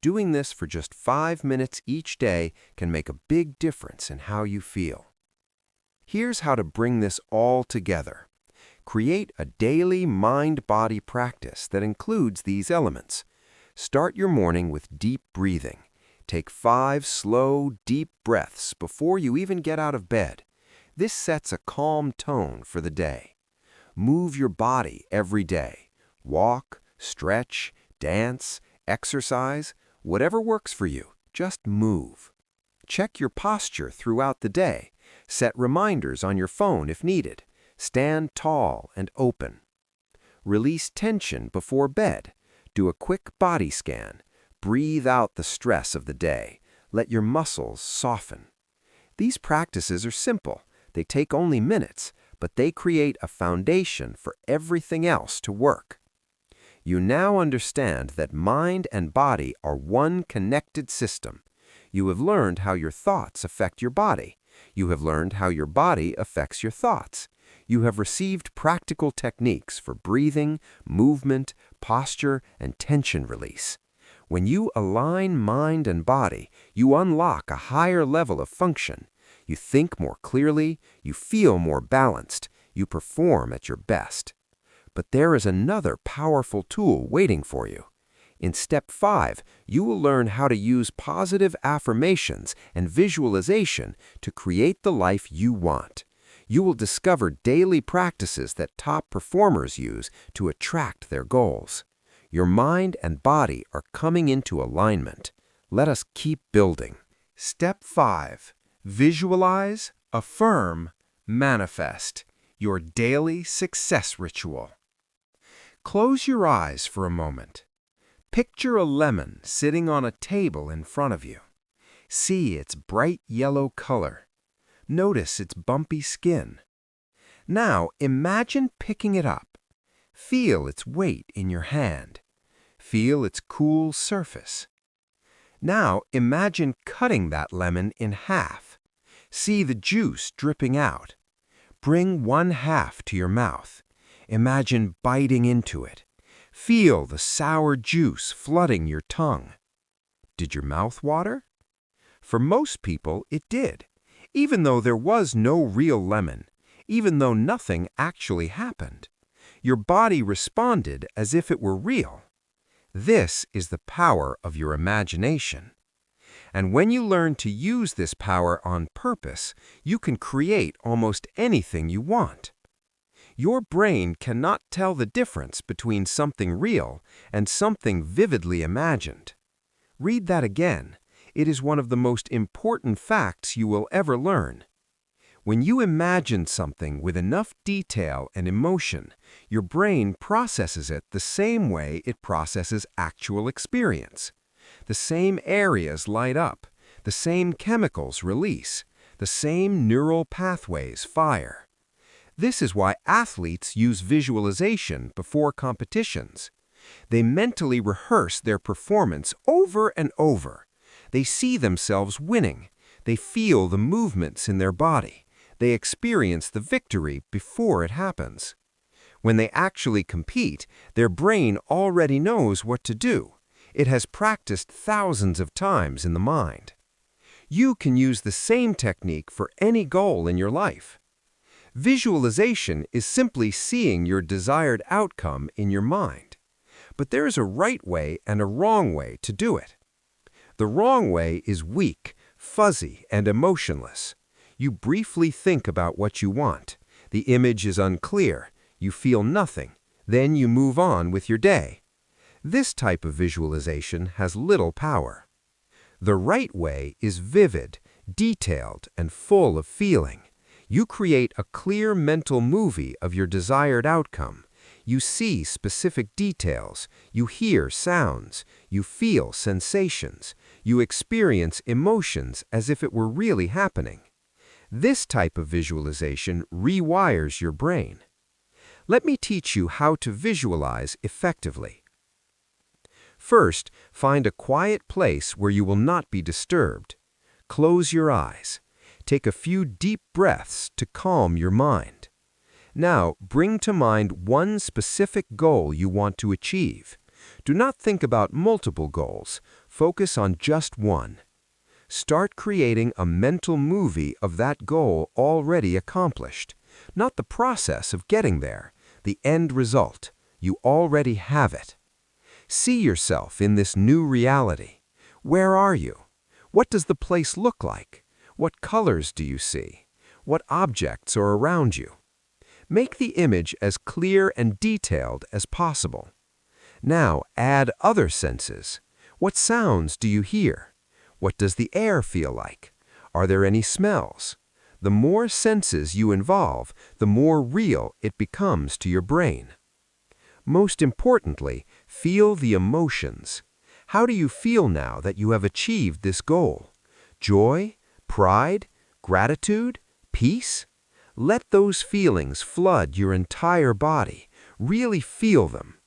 Doing this for just 5 minutes each day can make a big difference in how you feel. Here's how to bring this all together. Create a daily mind-body practice that includes these elements. Start your morning with deep breathing. Take 5 slow, deep breaths before you even get out of bed. This sets a calm tone for the day. Move your body every day. Walk, stretch, dance, exercise, whatever works for you, just move. Check your posture throughout the day. Set reminders on your phone if needed. Stand tall and open. Release tension before bed. Do a quick body scan. Breathe out the stress of the day. Let your muscles soften. These practices are simple. They take only minutes, but they create a foundation for everything else to work. You now understand that mind and body are one connected system. You have learned how your thoughts affect your body. You have learned how your body affects your thoughts. You have received practical techniques for breathing, movement, posture, and tension release. When you align mind and body, you unlock a higher level of function. You think more clearly, you feel more balanced, you perform at your best. But there is another powerful tool waiting for you. In Step 5, you will learn how to use positive affirmations and visualization to create the life you want. You will discover daily practices that top performers use to attract their goals. Your mind and body are coming into alignment. Let us keep building. Step 5. Visualize, affirm, manifest. Your daily success ritual. Close your eyes for a moment. Picture a lemon sitting on a table in front of you. See its bright yellow color. Notice its bumpy skin. Now imagine picking it up. Feel its weight in your hand. Feel its cool surface. Now imagine cutting that lemon in half. See the juice dripping out. Bring one half to your mouth. Imagine biting into it. Feel the sour juice flooding your tongue. Did your mouth water? For most people, it did, even though there was no real lemon, even though nothing actually happened. Your body responded as if it were real. This is the power of your imagination. And when you learn to use this power on purpose, you can create almost anything you want. Your brain cannot tell the difference between something real and something vividly imagined. Read that again. It is one of the most important facts you will ever learn. When you imagine something with enough detail and emotion, your brain processes it the same way it processes actual experience. The same areas light up, the same chemicals release, the same neural pathways fire. This is why athletes use visualization before competitions. They mentally rehearse their performance over and over. They see themselves winning. They feel the movements in their body. They experience the victory before it happens. When they actually compete, their brain already knows what to do. It has practiced thousands of times in the mind. You can use the same technique for any goal in your life. Visualization is simply seeing your desired outcome in your mind. But there is a right way and a wrong way to do it. The wrong way is weak, fuzzy, and emotionless. You briefly think about what you want. The image is unclear. You feel nothing. Then you move on with your day. This type of visualization has little power. The right way is vivid, detailed, and full of feeling. You create a clear mental movie of your desired outcome. You see specific details. You hear sounds. You feel sensations. You experience emotions as if it were really happening. This type of visualization rewires your brain. Let me teach you how to visualize effectively. First, find a quiet place where you will not be disturbed. Close your eyes. Take a few deep breaths to calm your mind. Now, bring to mind one specific goal you want to achieve. Do not think about multiple goals. Focus on just one. Start creating a mental movie of that goal already accomplished. Not the process of getting there, the end result. You already have it. See yourself in this new reality. Where are you? What does the place look like? What colors do you see? What objects are around you? Make the image as clear and detailed as possible. Now add other senses. What sounds do you hear? What does the air feel like? Are there any smells? The more senses you involve, the more real it becomes to your brain. Most importantly, feel the emotions. How do you feel now that you have achieved this goal? Joy, pride, gratitude, peace? Let those feelings flood your entire body. Really feel them.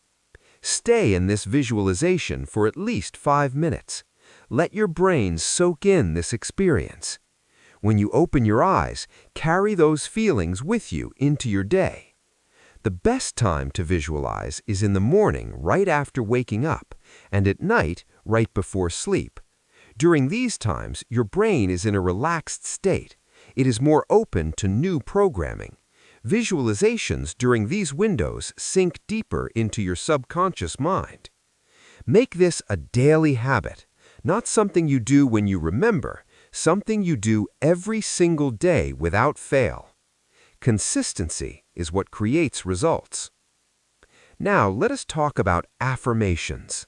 Stay in this visualization for at least 5 minutes. Let your brain soak in this experience. When you open your eyes, carry those feelings with you into your day. The best time to visualize is in the morning right after waking up, and at night right before sleep. During these times, your brain is in a relaxed state. It is more open to new programming. Visualizations during these windows sink deeper into your subconscious mind. Make this a daily habit, not something you do when you remember, something you do every single day without fail. Consistency is what creates results. Now let us talk about affirmations.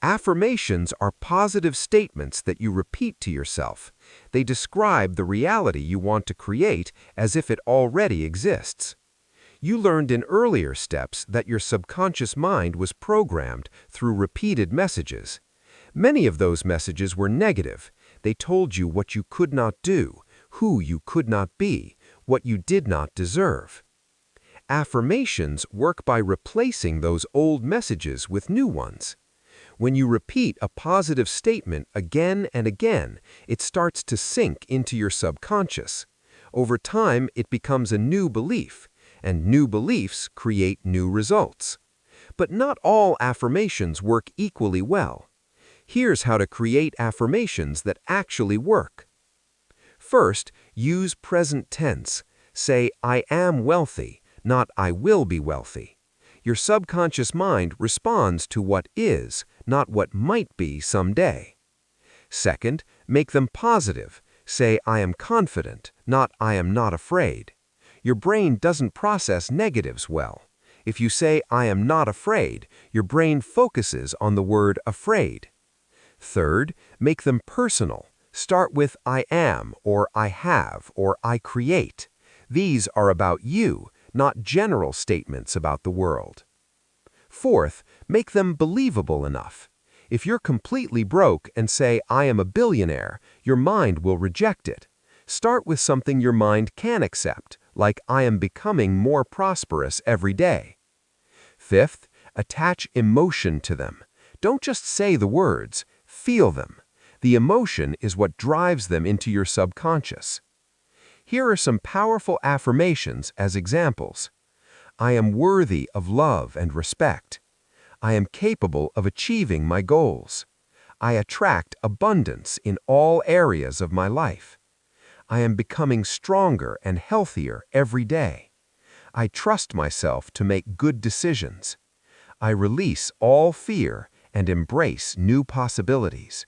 Affirmations are positive statements that you repeat to yourself. They describe the reality you want to create as if it already exists. You learned in earlier steps that your subconscious mind was programmed through repeated messages. Many of those messages were negative. They told you what you could not do, who you could not be, what you did not deserve. Affirmations work by replacing those old messages with new ones. When you repeat a positive statement again and again, it starts to sink into your subconscious. Over time, it becomes a new belief, and new beliefs create new results. But not all affirmations work equally well. Here's how to create affirmations that actually work. First, use present tense. Say, I am wealthy, not I will be wealthy. Your subconscious mind responds to what is, not what might be someday. Second, make them positive. Say, I am confident, not I am not afraid. Your brain doesn't process negatives well. If you say, I am not afraid, your brain focuses on the word afraid. Third, make them personal. Start with I am, or I have, or I create. These are about you, not general statements about the world. Fourth, make them believable enough. If you're completely broke and say, I am a billionaire, your mind will reject it. Start with something your mind can accept, like I am becoming more prosperous every day. Fifth, attach emotion to them. Don't just say the words, feel them. The emotion is what drives them into your subconscious. Here are some powerful affirmations as examples. I am worthy of love and respect. I am capable of achieving my goals. I attract abundance in all areas of my life. I am becoming stronger and healthier every day. I trust myself to make good decisions. I release all fear and embrace new possibilities.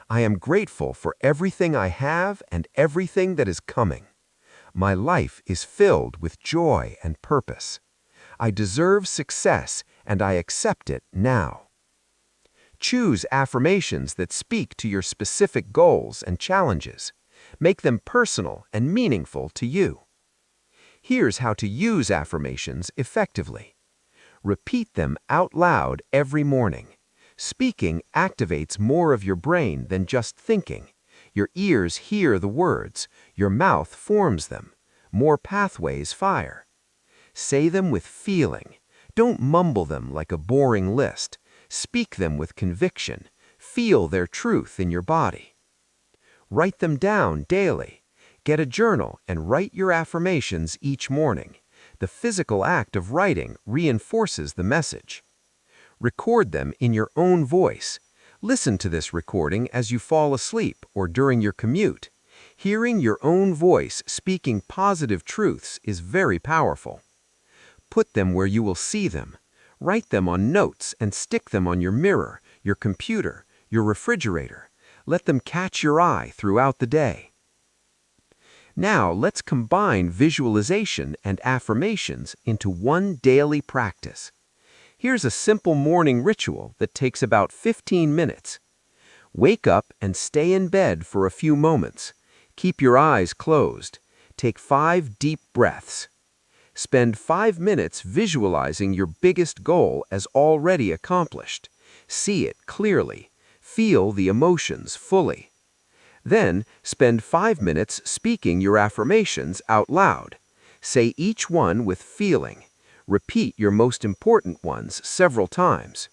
I am grateful for everything I have and everything that is coming. My life is filled with joy and purpose. I deserve success and I accept it now. Choose affirmations that speak to your specific goals and challenges. Make them personal and meaningful to you. Here's how to use affirmations effectively. Repeat them out loud every morning. Speaking activates more of your brain than just thinking. Your ears hear the words. Your mouth forms them. More pathways fire. Say them with feeling. Don't mumble them like a boring list. Speak them with conviction. Feel their truth in your body. Write them down daily. Get a journal and write your affirmations each morning. The physical act of writing reinforces the message. Record them in your own voice. Listen to this recording as you fall asleep or during your commute. Hearing your own voice speaking positive truths is very powerful. Put them where you will see them. Write them on notes and stick them on your mirror, your computer, your refrigerator. Let them catch your eye throughout the day. Now let's combine visualization and affirmations into one daily practice. Here's a simple morning ritual that takes about 15 minutes. Wake up and stay in bed for a few moments. Keep your eyes closed. Take 5 deep breaths. Spend 5 minutes visualizing your biggest goal as already accomplished. See it clearly. Feel the emotions fully. Then, spend 5 minutes speaking your affirmations out loud. Say each one with feeling. Repeat your most important ones several times.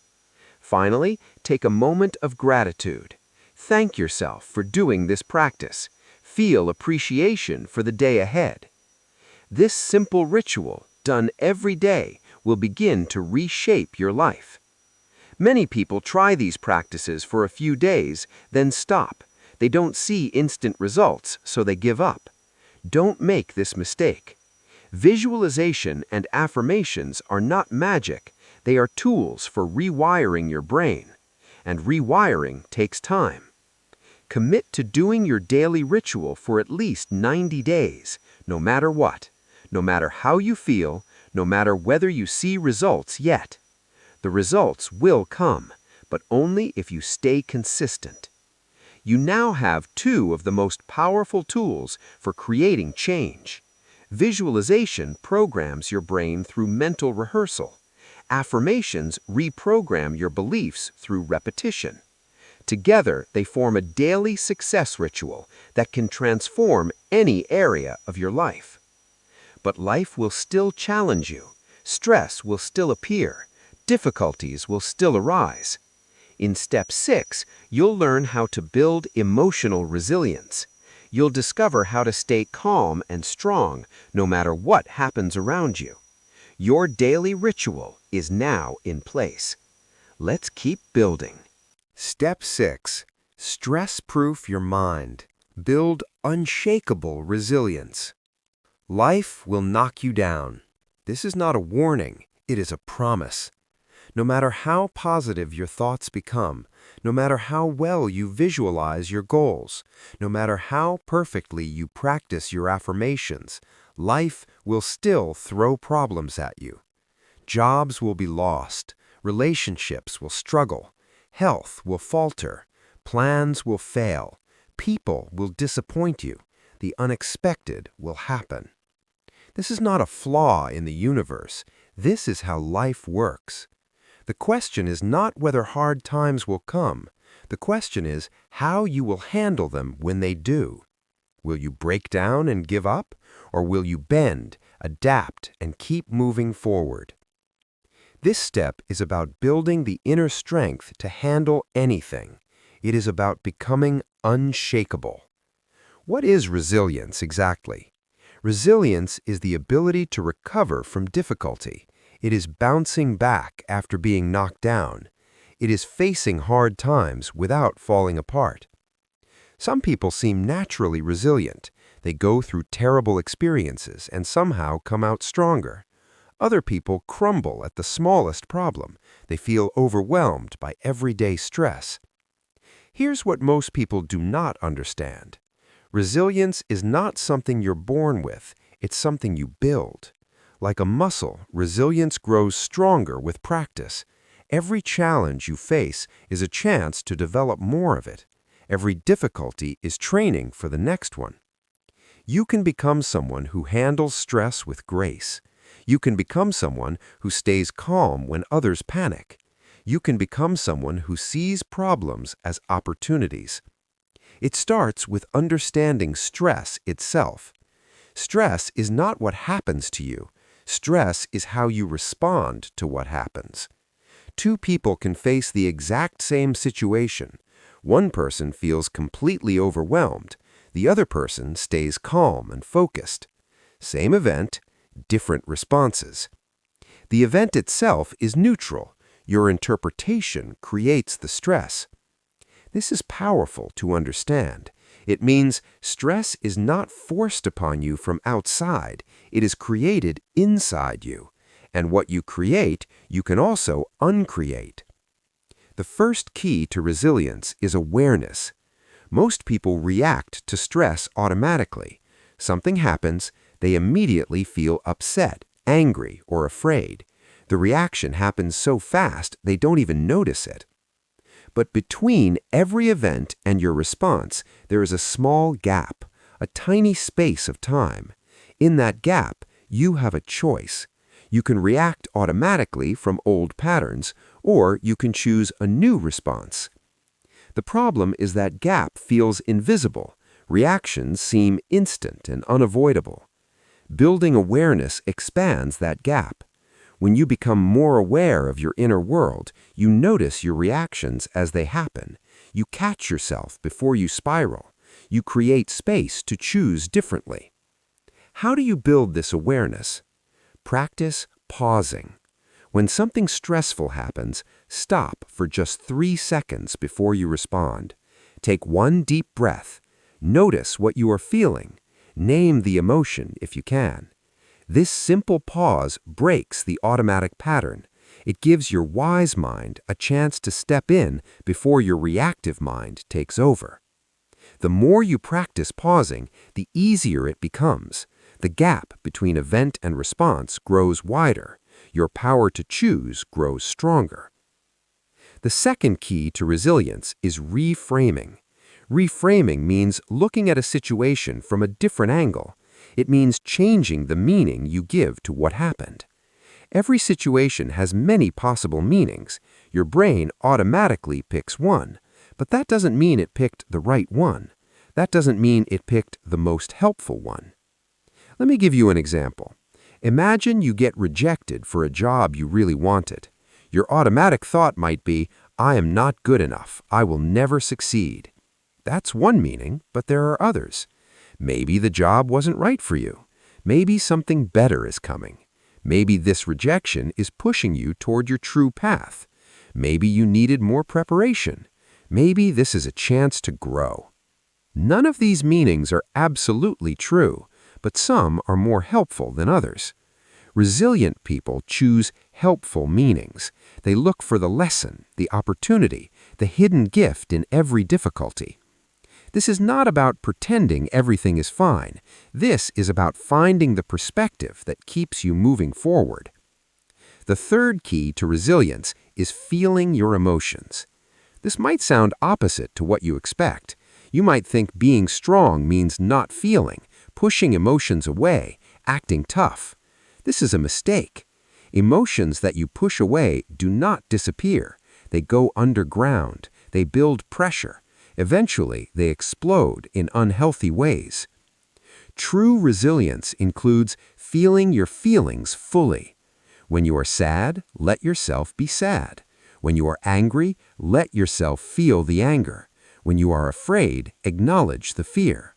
Finally, take a moment of gratitude. Thank yourself for doing this practice. Feel appreciation for the day ahead. This simple ritual, done every day, will begin to reshape your life. Many people try these practices for a few days, then stop. They don't see instant results, so they give up. Don't make this mistake. Visualization and affirmations are not magic. They are tools for rewiring your brain. And rewiring takes time. Commit to doing your daily ritual for at least 90 days, no matter what, no matter how you feel, no matter whether you see results yet. The results will come, but only if you stay consistent. You now have 2 of the most powerful tools for creating change. Visualization programs your brain through mental rehearsal. Affirmations reprogram your beliefs through repetition. Together, they form a daily success ritual that can transform any area of your life. But life will still challenge you. Stress will still appear. Difficulties will still arise. In Step 6, you'll learn how to build emotional resilience. You'll discover how to stay calm and strong no matter what happens around you. Your daily ritual is now in place. Let's keep building. Step 6. Stress-proof your mind. Build unshakable resilience. Life will knock you down. This is not a warning, it is a promise. No matter how positive your thoughts become, no matter how well you visualize your goals, no matter how perfectly you practice your affirmations, life will still throw problems at you. Jobs will be lost, relationships will struggle, health will falter, plans will fail, people will disappoint you, the unexpected will happen. This is not a flaw in the universe. This is how life works. The question is not whether hard times will come. The question is how you will handle them when they do. Will you break down and give up, or will you bend, adapt, and keep moving forward? This step is about building the inner strength to handle anything. It is about becoming unshakable. What is resilience exactly? Resilience is the ability to recover from difficulty. It is bouncing back after being knocked down. It is facing hard times without falling apart. Some people seem naturally resilient. They go through terrible experiences and somehow come out stronger. Other people crumble at the smallest problem. They feel overwhelmed by everyday stress. Here's what most people do not understand. Resilience is not something you're born with. It's something you build. Like a muscle, resilience grows stronger with practice. Every challenge you face is a chance to develop more of it. Every difficulty is training for the next one. You can become someone who handles stress with grace. You can become someone who stays calm when others panic. You can become someone who sees problems as opportunities. It starts with understanding stress itself. Stress is not what happens to you. Stress is how you respond to what happens. Two people can face the exact same situation. One person feels completely overwhelmed. The other person stays calm and focused. Same event, different responses. The event itself is neutral. Your interpretation creates the stress. This is powerful to understand. It means stress is not forced upon you from outside. It is created inside you. And what you create, you can also uncreate. The first key to resilience is awareness. Most people react to stress automatically. Something happens, they immediately feel upset, angry, or afraid. The reaction happens so fast they don't even notice it. But between every event and your response, there is a small gap, a tiny space of time. In that gap, you have a choice. You can react automatically from old patterns, or you can choose a new response. The problem is that gap feels invisible. Reactions seem instant and unavoidable. Building awareness expands that gap. When you become more aware of your inner world, you notice your reactions as they happen. You catch yourself before you spiral. You create space to choose differently. How do you build this awareness? Practice pausing. When something stressful happens, stop for just 3 seconds before you respond. Take one deep breath. Notice what you are feeling. Name the emotion if you can. This simple pause breaks the automatic pattern. It gives your wise mind a chance to step in before your reactive mind takes over. The more you practice pausing, the easier it becomes. The gap between event and response grows wider. Your power to choose grows stronger. The second key to resilience is reframing. Reframing means looking at a situation from a different angle. It means changing the meaning you give to what happened. Every situation has many possible meanings. Your brain automatically picks one, but that doesn't mean it picked the right one. That doesn't mean it picked the most helpful one. Let me give you an example. Imagine you get rejected for a job you really wanted. Your automatic thought might be, "I am not good enough. I will never succeed." That's one meaning, but there are others. Maybe the job wasn't right for you. Maybe something better is coming. Maybe this rejection is pushing you toward your true path. Maybe you needed more preparation. Maybe this is a chance to grow. None of these meanings are absolutely true, but some are more helpful than others. Resilient people choose helpful meanings. They look for the lesson, the opportunity, the hidden gift in every difficulty. This is not about pretending everything is fine. This is about finding the perspective that keeps you moving forward. The third key to resilience is feeling your emotions. This might sound opposite to what you expect. You might think being strong means not feeling, pushing emotions away, acting tough. This is a mistake. Emotions that you push away do not disappear. They go underground. They build pressure. Eventually, they explode in unhealthy ways. True resilience includes feeling your feelings fully. When you are sad, let yourself be sad. When you are angry, let yourself feel the anger. When you are afraid, acknowledge the fear.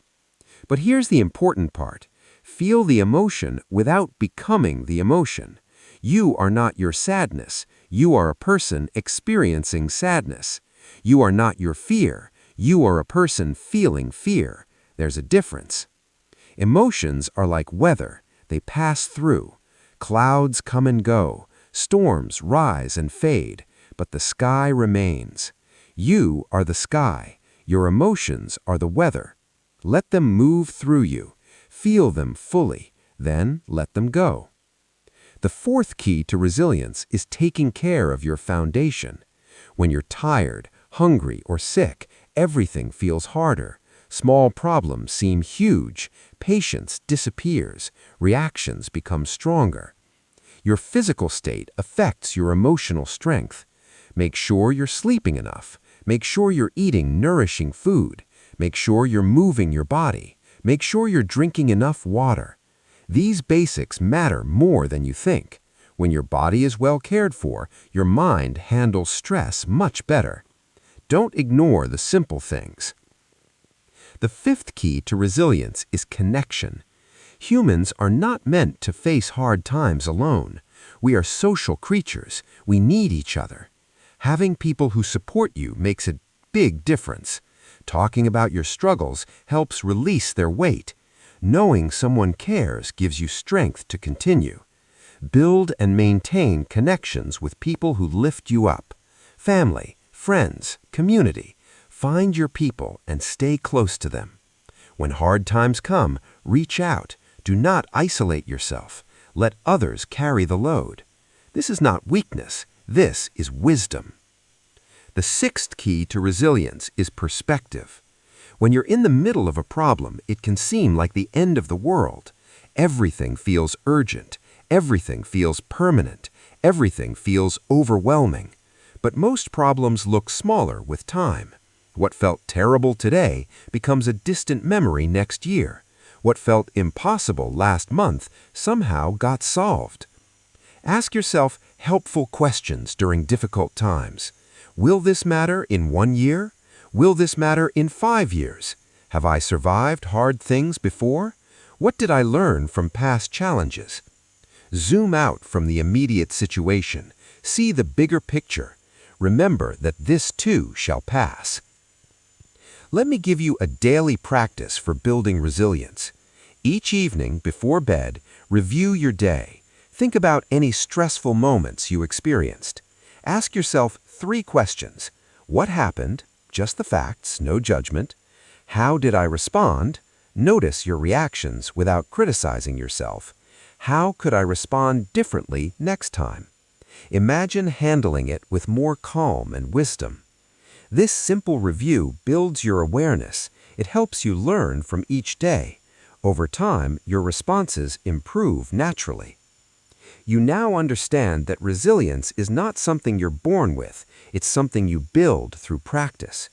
But here's the important part. Feel the emotion without becoming the emotion. You are not your sadness. You are a person experiencing sadness. You are not your fear. You are a person feeling fear. There's a difference. Emotions are like weather. They pass through. Clouds come and go. Storms rise and fade. But the sky remains. You are the sky. Your emotions are the weather. Let them move through you. Feel them fully. Then let them go. The fourth key to resilience is taking care of your foundation. When you're tired, hungry, or sick, everything feels harder. Small problems seem huge. Patience disappears. Reactions become stronger. Your physical state affects your emotional strength. Make sure you're sleeping enough. Make sure you're eating nourishing food. Make sure you're moving your body. Make sure you're drinking enough water. These basics matter more than you think. When your body is well cared for, your mind handles stress much better. Don't ignore the simple things. The fifth key to resilience is connection. Humans are not meant to face hard times alone. We are social creatures. We need each other. Having people who support you makes a big difference. Talking about your struggles helps release their weight. Knowing someone cares gives you strength to continue. Build and maintain connections with people who lift you up. Family, friends, community. Find your people and stay close to them. When hard times come, reach out. Do not isolate yourself. Let others carry the load. This is not weakness. This is wisdom. The sixth key to resilience is perspective. When you're in the middle of a problem, it can seem like the end of the world. Everything feels urgent. Everything feels permanent. Everything feels overwhelming. But most problems look smaller with time. What felt terrible today becomes a distant memory next year. What felt impossible last month somehow got solved. Ask yourself helpful questions during difficult times. Will this matter in 1 year? Will this matter in 5 years? Have I survived hard things before? What did I learn from past challenges? Zoom out from the immediate situation. See the bigger picture. Remember that this too shall pass. Let me give you a daily practice for building resilience. Each evening before bed, review your day. Think about any stressful moments you experienced. Ask yourself 3 questions. What happened? Just the facts, no judgment. How did I respond? Notice your reactions without criticizing yourself. How could I respond differently next time? Imagine handling it with more calm and wisdom. This simple review builds your awareness. It helps you learn from each day. Over time, your responses improve naturally. You now understand that resilience is not something you're born with. It's something you build through practice.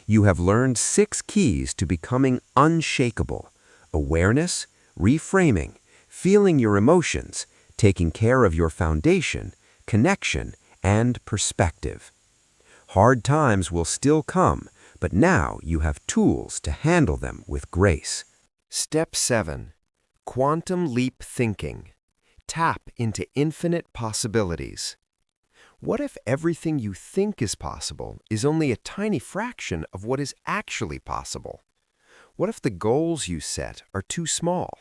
You have learned 6 keys to becoming unshakable: awareness, reframing, feeling your emotions, taking care of your foundation, connection, and perspective. Hard times will still come, but now you have tools to handle them with grace. Step 7. Quantum leap thinking. Tap into infinite possibilities. What if everything you think is possible is only a tiny fraction of what is actually possible? What if the goals you set are too small?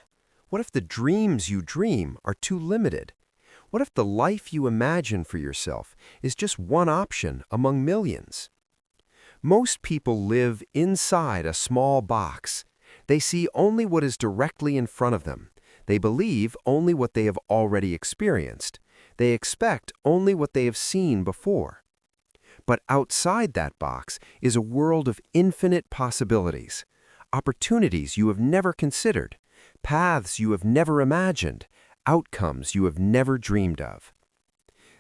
What if the dreams you dream are too limited? What if the life you imagine for yourself is just one option among millions? Most people live inside a small box. They see only what is directly in front of them. They believe only what they have already experienced. They expect only what they have seen before. But outside that box is a world of infinite possibilities, opportunities you have never considered, paths you have never imagined, outcomes you have never dreamed of.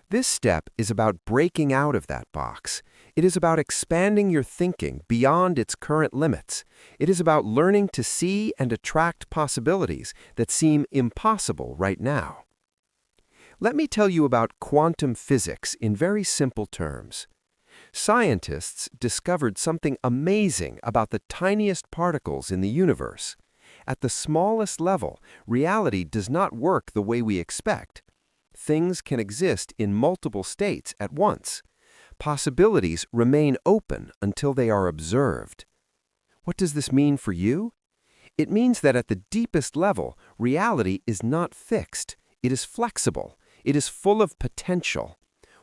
This step is about breaking out of that box. It is about expanding your thinking beyond its current limits. It is about learning to see and attract possibilities that seem impossible right now. Let me tell you about quantum physics in very simple terms. Scientists discovered something amazing about the tiniest particles in the universe. At the smallest level, reality does not work the way we expect. Things can exist in multiple states at once. Possibilities remain open until they are observed. What does this mean for you? It means that at the deepest level, reality is not fixed. It is flexible. It is full of potential.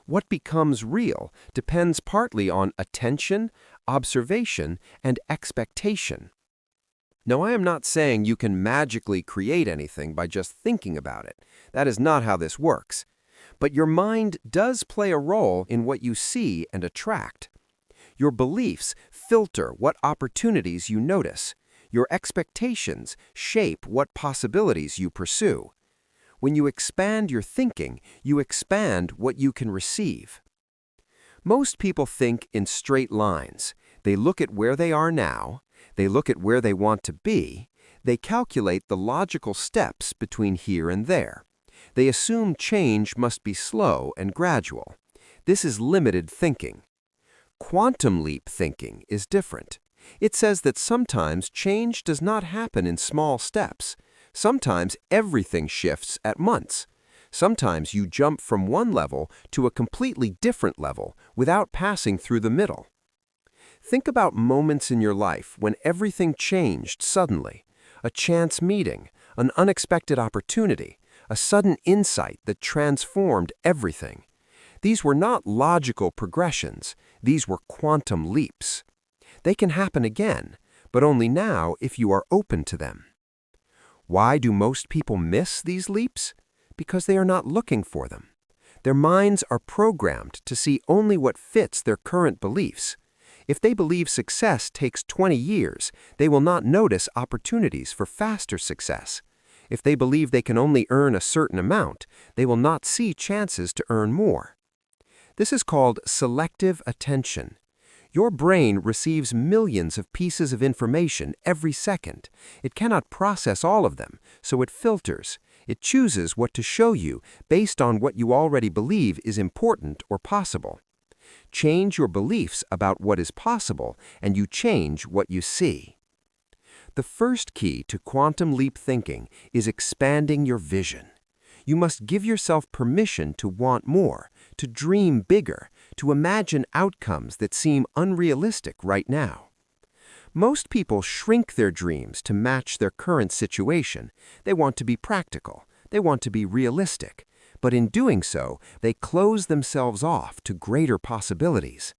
What becomes real depends partly on attention, observation, and expectation. Now, I am not saying you can magically create anything by just thinking about it. That is not how this works. But your mind does play a role in what you see and attract. Your beliefs filter what opportunities you notice. Your expectations shape what possibilities you pursue. When you expand your thinking, you expand what you can receive. Most people think in straight lines. They look at where they are now. They look at where they want to be. They calculate the logical steps between here and there. They assume change must be slow and gradual. This is limited thinking. Quantum leap thinking is different. It says that sometimes change does not happen in small steps. Sometimes everything shifts at once. Sometimes you jump from one level to a completely different level without passing through the middle. Think about moments in your life when everything changed suddenly. A chance meeting, an unexpected opportunity, a sudden insight that transformed everything. These were not logical progressions. These were quantum leaps. They can happen again, but only now if you are open to them. Why do most people miss these leaps? Because they are not looking for them. Their minds are programmed to see only what fits their current beliefs. If they believe success takes 20 years, they will not notice opportunities for faster success. If they believe they can only earn a certain amount, they will not see chances to earn more. This is called selective attention. Your brain receives millions of pieces of information every second. It cannot process all of them, so it filters. It chooses what to show you based on what you already believe is important or possible. Change your beliefs about what is possible, and you change what you see. The first key to quantum leap thinking is expanding your vision. You must give yourself permission to want more, to dream bigger, to imagine outcomes that seem unrealistic right now. Most people shrink their dreams to match their current situation. They want to be practical. They want to be realistic. But in doing so, they close themselves off to greater possibilities.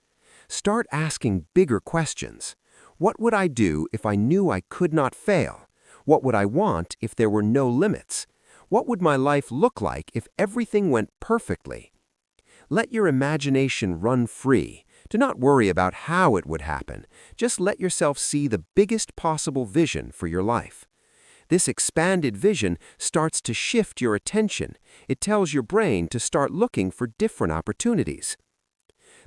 Start asking bigger questions. What would I do if I knew I could not fail? What would I want if there were no limits? What would my life look like if everything went perfectly? Let your imagination run free. Do not worry about how it would happen. Just let yourself see the biggest possible vision for your life. This expanded vision starts to shift your attention. It tells your brain to start looking for different opportunities.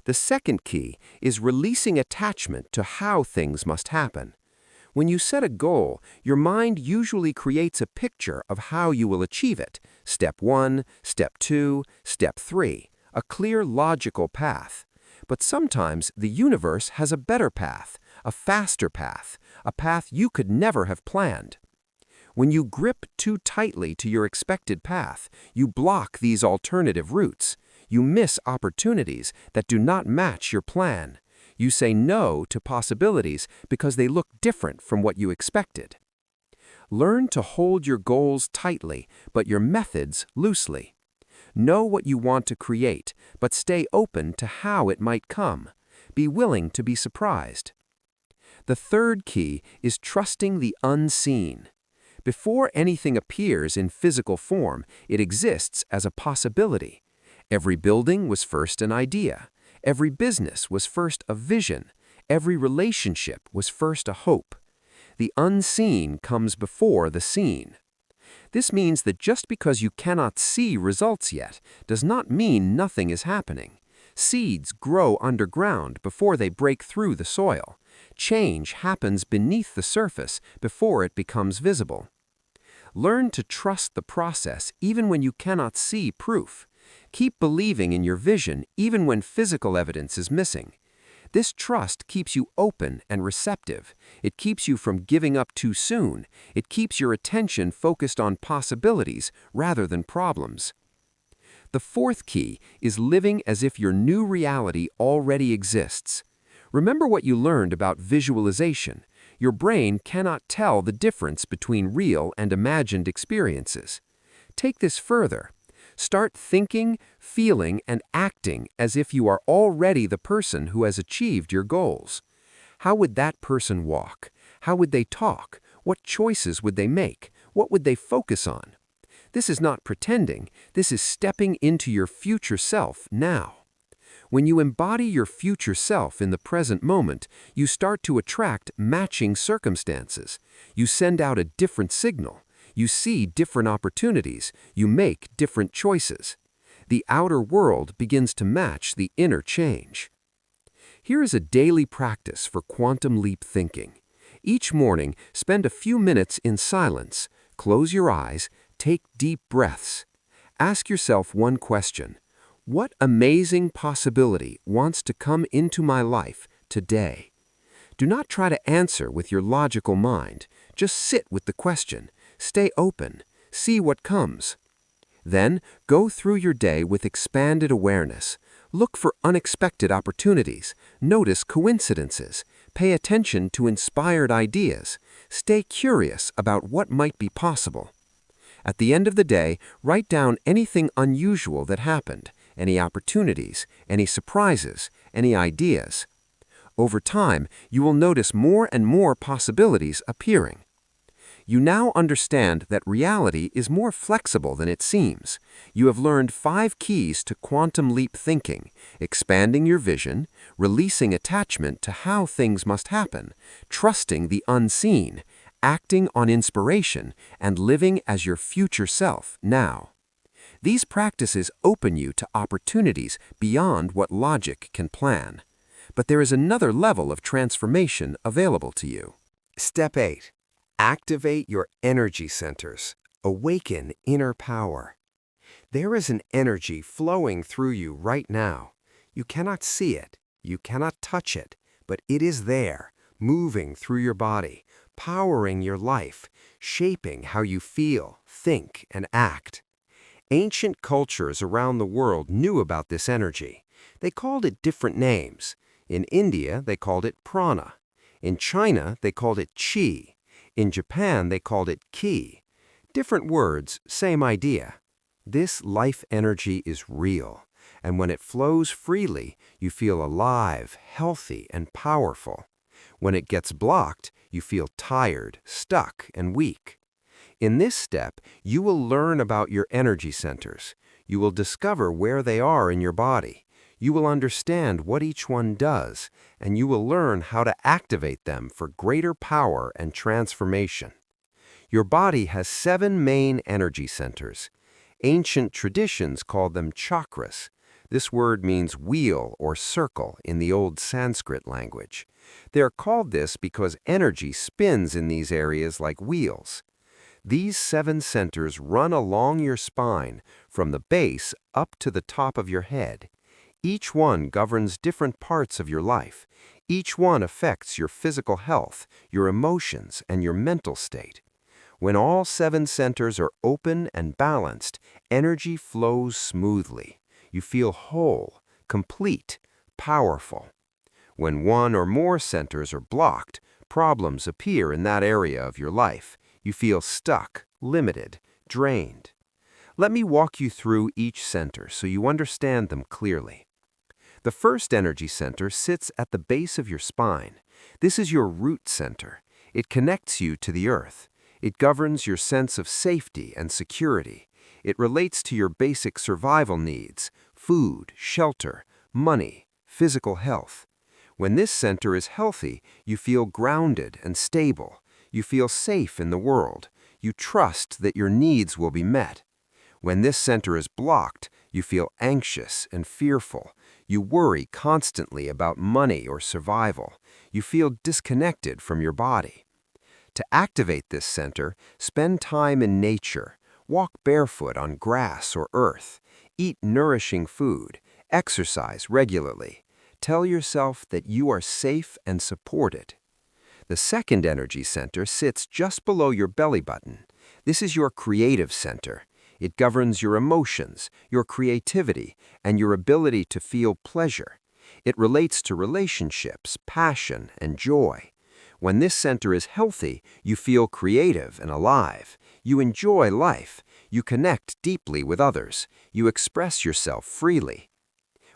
The second key is releasing attachment to how things must happen. When you set a goal, your mind usually creates a picture of how you will achieve it. Step 1, Step 2, Step 3. A clear, logical path. But sometimes the universe has a better path, a faster path, a path you could never have planned. When you grip too tightly to your expected path, you block these alternative routes. You miss opportunities that do not match your plan. You say no to possibilities because they look different from what you expected. Learn to hold your goals tightly, but your methods loosely. Know what you want to create, but stay open to how it might come. Be willing to be surprised. The third key is trusting the unseen. Before anything appears in physical form, it exists as a possibility. Every building was first an idea. Every business was first a vision. Every relationship was first a hope. The unseen comes before the seen. This means that just because you cannot see results yet does not mean nothing is happening. Seeds grow underground before they break through the soil. Change happens beneath the surface before it becomes visible. Learn to trust the process even when you cannot see proof. Keep believing in your vision even when physical evidence is missing. This trust keeps you open and receptive. It keeps you from giving up too soon. It keeps your attention focused on possibilities rather than problems. The fourth key is living as if your new reality already exists. Remember what you learned about visualization. Your brain cannot tell the difference between real and imagined experiences. Take this further. Start thinking, feeling, and acting as if you are already the person who has achieved your goals. How would that person walk? How would they talk? What choices would they make? What would they focus on? This is not pretending. This is stepping into your future self now. When you embody your future self in the present moment, you start to attract matching circumstances. You send out a different signal. You see different opportunities. You make different choices. The outer world begins to match the inner change. Here is a daily practice for quantum leap thinking. Each morning, spend a few minutes in silence. Close your eyes, take deep breaths. Ask yourself one question. What amazing possibility wants to come into my life today? Do not try to answer with your logical mind. Just sit with the question. Stay open. See what comes. Then, go through your day with expanded awareness. Look for unexpected opportunities. Notice coincidences. Pay attention to inspired ideas. Stay curious about what might be possible. At the end of the day, write down anything unusual that happened, any opportunities, any surprises, any ideas. Over time, you will notice more and more possibilities appearing. You now understand that reality is more flexible than it seems. You have learned 5 keys to quantum leap thinking: expanding your vision, releasing attachment to how things must happen, trusting the unseen, acting on inspiration, and living as your future self now. These practices open you to opportunities beyond what logic can plan. But there is another level of transformation available to you. Step 8. Activate your energy centers. Awaken inner power. There is an energy flowing through you right now. You cannot see it, you cannot touch it, but it is there, moving through your body, powering your life, shaping how you feel, think, and act. Ancient cultures around the world knew about this energy. They called it different names. In India, they called it prana. In China, they called it qi. In Japan, they called it ki. Different words, same idea. This life energy is real, and when it flows freely, you feel alive, healthy, and powerful. When it gets blocked, you feel tired, stuck, and weak. In this step, you will learn about your energy centers. You will discover where they are in your body. You will understand what each one does, and you will learn how to activate them for greater power and transformation. Your body has 7 main energy centers. Ancient traditions called them chakras. This word means wheel or circle in the old Sanskrit language. They are called this because energy spins in these areas like wheels. These 7 centers run along your spine, from the base up to the top of your head. Each one governs different parts of your life. Each one affects your physical health, your emotions, and your mental state. When all 7 centers are open and balanced, energy flows smoothly. You feel whole, complete, powerful. When one or more centers are blocked, problems appear in that area of your life. You feel stuck, limited, drained. Let me walk you through each center so you understand them clearly. The first energy center sits at the base of your spine. This is your root center. It connects you to the earth. It governs your sense of safety and security. It relates to your basic survival needs: food, shelter, money, physical health. When this center is healthy, you feel grounded and stable. You feel safe in the world. You trust that your needs will be met. When this center is blocked, you feel anxious and fearful. You worry constantly about money or survival. You feel disconnected from your body. To activate this center, spend time in nature. Walk barefoot on grass or earth. Eat nourishing food. Exercise regularly. Tell yourself that you are safe and supported. The second energy center sits just below your belly button. This is your creative center. It governs your emotions, your creativity, and your ability to feel pleasure. It relates to relationships, passion, and joy. When this center is healthy, you feel creative and alive. You enjoy life. You connect deeply with others. You express yourself freely.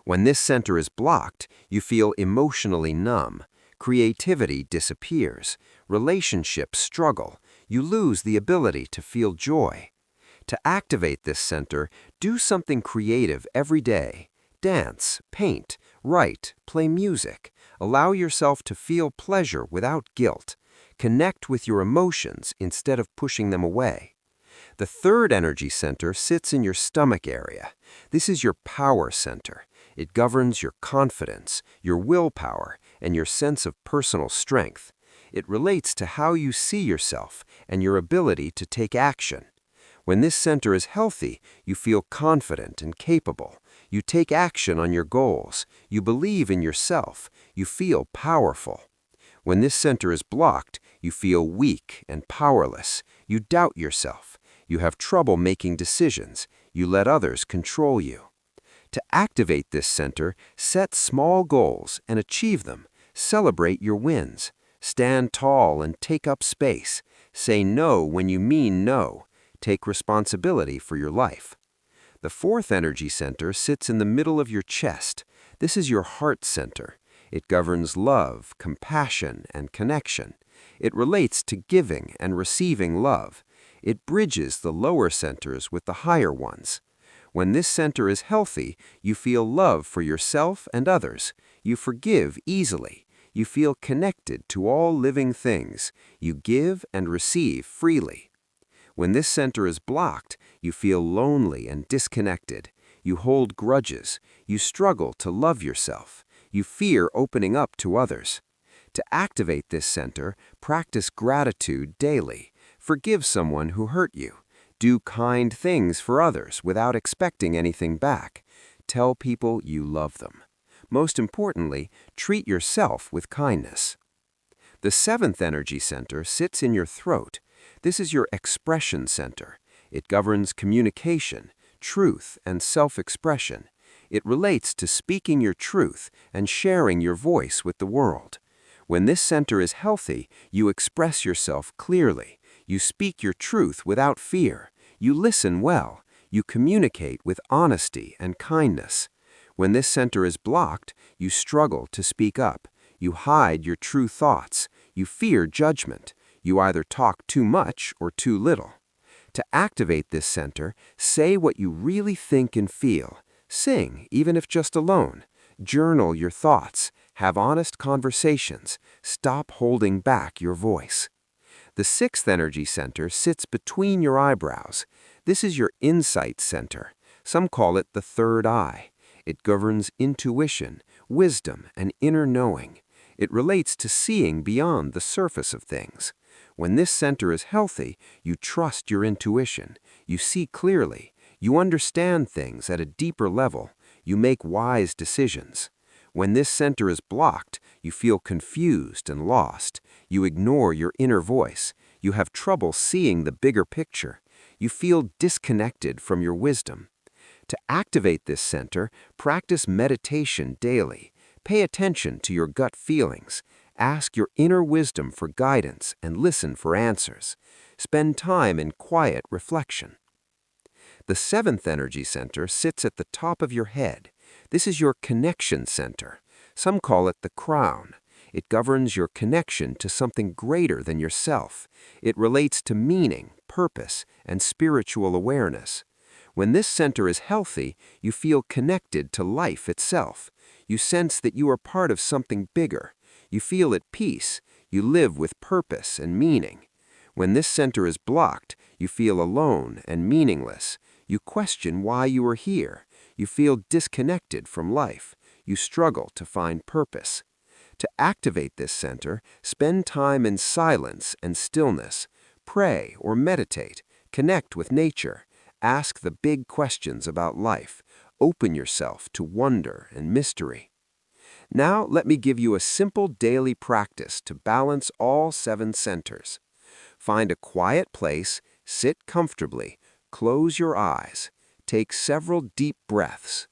When this center is blocked, you feel emotionally numb. Creativity disappears. Relationships struggle. You lose the ability to feel joy. To activate this center, do something creative every day. Dance, paint, write, play music. Allow yourself to feel pleasure without guilt. Connect with your emotions instead of pushing them away. The third energy center sits in your stomach area. This is your power center. It governs your confidence, your willpower, and your sense of personal strength. It relates to how you see yourself and your ability to take action. When this center is healthy, you feel confident and capable. You take action on your goals. You believe in yourself. You feel powerful. When this center is blocked, you feel weak and powerless. You doubt yourself. You have trouble making decisions. You let others control you. To activate this center, set small goals and achieve them. Celebrate your wins. Stand tall and take up space. Say no when you mean no. Take responsibility for your life. The fourth energy center sits in the middle of your chest. This is your heart center. It governs love, compassion, and connection. It relates to giving and receiving love. It bridges the lower centers with the higher ones. When this center is healthy, you feel love for yourself and others. You forgive easily. You feel connected to all living things. You give and receive freely. When this center is blocked, you feel lonely and disconnected. You hold grudges. You struggle to love yourself. You fear opening up to others. To activate this center, practice gratitude daily. Forgive someone who hurt you. Do kind things for others without expecting anything back. Tell people you love them. Most importantly, treat yourself with kindness. The seventh energy center sits in your throat. This is your expression center. It governs communication, truth, and self-expression. It relates to speaking your truth and sharing your voice with the world. When this center is healthy, you express yourself clearly. You speak your truth without fear. You listen well. You communicate with honesty and kindness. When this center is blocked, you struggle to speak up. You hide your true thoughts. You fear judgment. You either talk too much or too little. To activate this center, say what you really think and feel. Sing, even if just alone. Journal your thoughts. Have honest conversations. Stop holding back your voice. The sixth energy center sits between your eyebrows. This is your insight center. Some call it the third eye. It governs intuition, wisdom, and inner knowing. It relates to seeing beyond the surface of things. When this center is healthy, you trust your intuition. You see clearly. You understand things at a deeper level. You make wise decisions. When this center is blocked, you feel confused and lost. You ignore your inner voice. You have trouble seeing the bigger picture. You feel disconnected from your wisdom. To activate this center, practice meditation daily. Pay attention to your gut feelings. Ask your inner wisdom for guidance and listen for answers. Spend time in quiet reflection. The seventh energy center sits at the top of your head. This is your connection center. Some call it the crown. It governs your connection to something greater than yourself. It relates to meaning, purpose, and spiritual awareness. When this center is healthy, you feel connected to life itself. You sense that you are part of something bigger. You feel at peace. You live with purpose and meaning. When this center is blocked, you feel alone and meaningless. You question why you are here. You feel disconnected from life. You struggle to find purpose. To activate this center, spend time in silence and stillness. Pray or meditate. Connect with nature. Ask the big questions about life. Open yourself to wonder and mystery. Now let me give you a simple daily practice to balance all 7 centers. Find a quiet place, sit comfortably, close your eyes, take several deep breaths.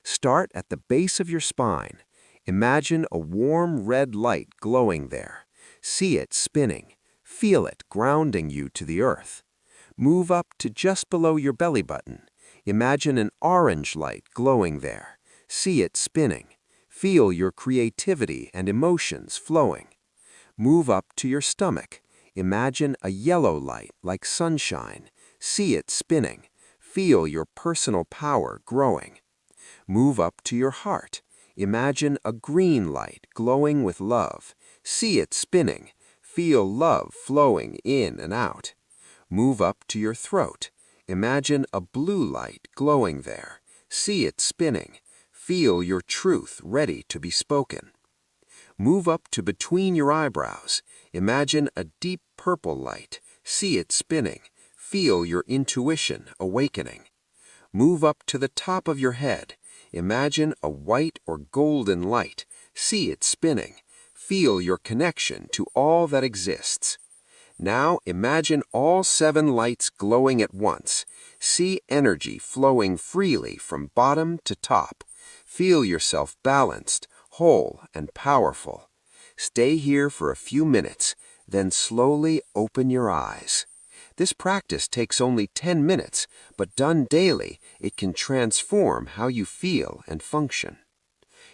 Start at the base of your spine. Imagine a warm red light glowing there. See it spinning. Feel it grounding you to the earth. Move up to just below your belly button. Imagine an orange light glowing there. See it spinning. Feel your creativity and emotions flowing. Move up to your stomach. Imagine a yellow light like sunshine. See it spinning. Feel your personal power growing. Move up to your heart. Imagine a green light glowing with love. See it spinning. Feel love flowing in and out. Move up to your throat. Imagine a blue light glowing there. See it spinning. Feel your truth ready to be spoken. Move up to between your eyebrows. Imagine a deep purple light. See it spinning. Feel your intuition awakening. Move up to the top of your head. Imagine a white or golden light. See it spinning. Feel your connection to all that exists. Now imagine all 7 lights glowing at once. See energy flowing freely from bottom to top. Feel yourself balanced, whole, and powerful. Stay here for a few minutes, then slowly open your eyes. This practice takes only 10 minutes, but done daily, it can transform how you feel and function.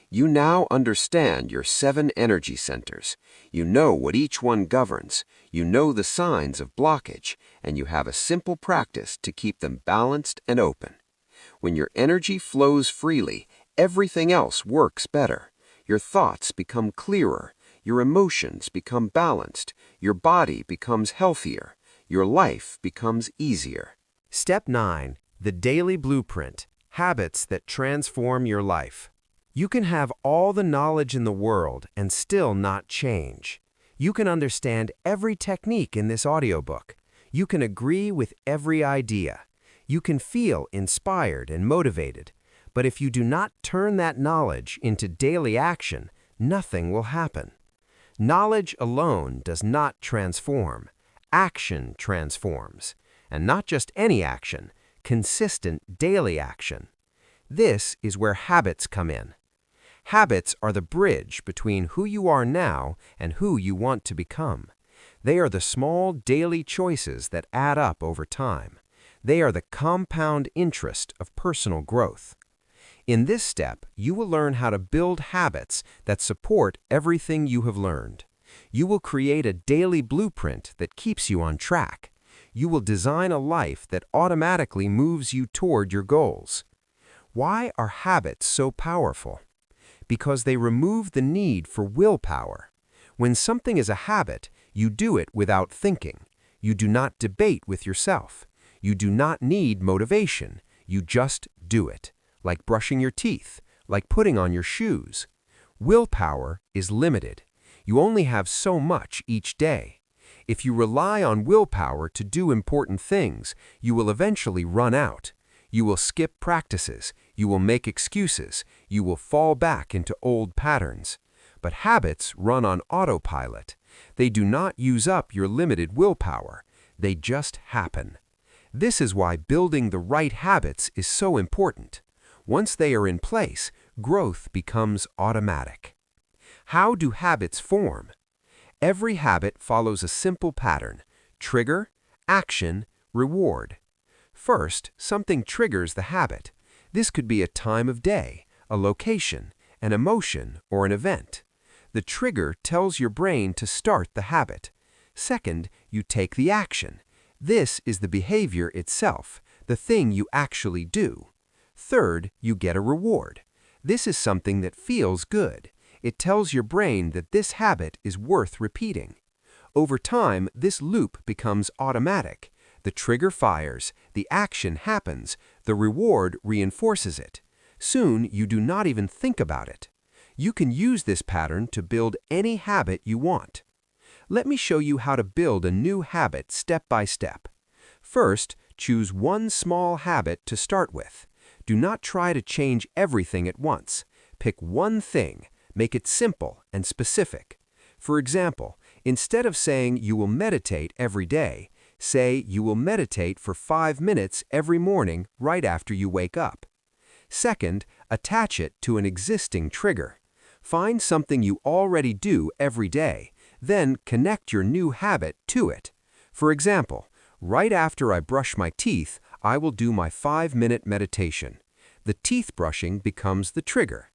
You now understand your 7 energy centers. You know what each one governs. You know the signs of blockage, and you have a simple practice to keep them balanced and open. When your energy flows freely, everything else works better. Your thoughts become clearer. Your emotions become balanced. Your body becomes healthier. Your life becomes easier. Step 9. The Daily Blueprint. Habits that transform your life. You can have all the knowledge in the world and still not change. You can understand every technique in this audiobook. You can agree with every idea. You can feel inspired and motivated. But if you do not turn that knowledge into daily action, nothing will happen. Knowledge alone does not transform. Action transforms. And not just any action, consistent daily action. This is where habits come in. Habits are the bridge between who you are now and who you want to become. They are the small daily choices that add up over time. They are the compound interest of personal growth. In this step, you will learn how to build habits that support everything you have learned. You will create a daily blueprint that keeps you on track. You will design a life that automatically moves you toward your goals. Why are habits so powerful? Because they remove the need for willpower. When something is a habit, you do it without thinking. You do not debate with yourself. You do not need motivation. You just do it. Like brushing your teeth, like putting on your shoes. Willpower is limited. You only have so much each day. If you rely on willpower to do important things, you will eventually run out. You will skip practices. You will make excuses. You will fall back into old patterns. But habits run on autopilot. They do not use up your limited willpower. They just happen. This is why building the right habits is so important. Once they are in place, growth becomes automatic. How do habits form? Every habit follows a simple pattern: trigger, action, reward. First, something triggers the habit. This could be a time of day, a location, an emotion, or an event. The trigger tells your brain to start the habit. Second, you take the action. This is the behavior itself, the thing you actually do. Third, you get a reward. This is something that feels good. It tells your brain that this habit is worth repeating. Over time, this loop becomes automatic. The trigger fires, the action happens, the reward reinforces it. Soon, you do not even think about it. You can use this pattern to build any habit you want. Let me show you how to build a new habit step by step. First, choose one small habit to start with. Do not try to change everything at once. Pick one thing. Make it simple and specific. For example, instead of saying you will meditate every day, say you will meditate for 5 minutes every morning right after you wake up. Second, attach it to an existing trigger. Find something you already do every day, then connect your new habit to it. For example, right after I brush my teeth, I will do my 5-minute meditation. The teeth brushing becomes the trigger.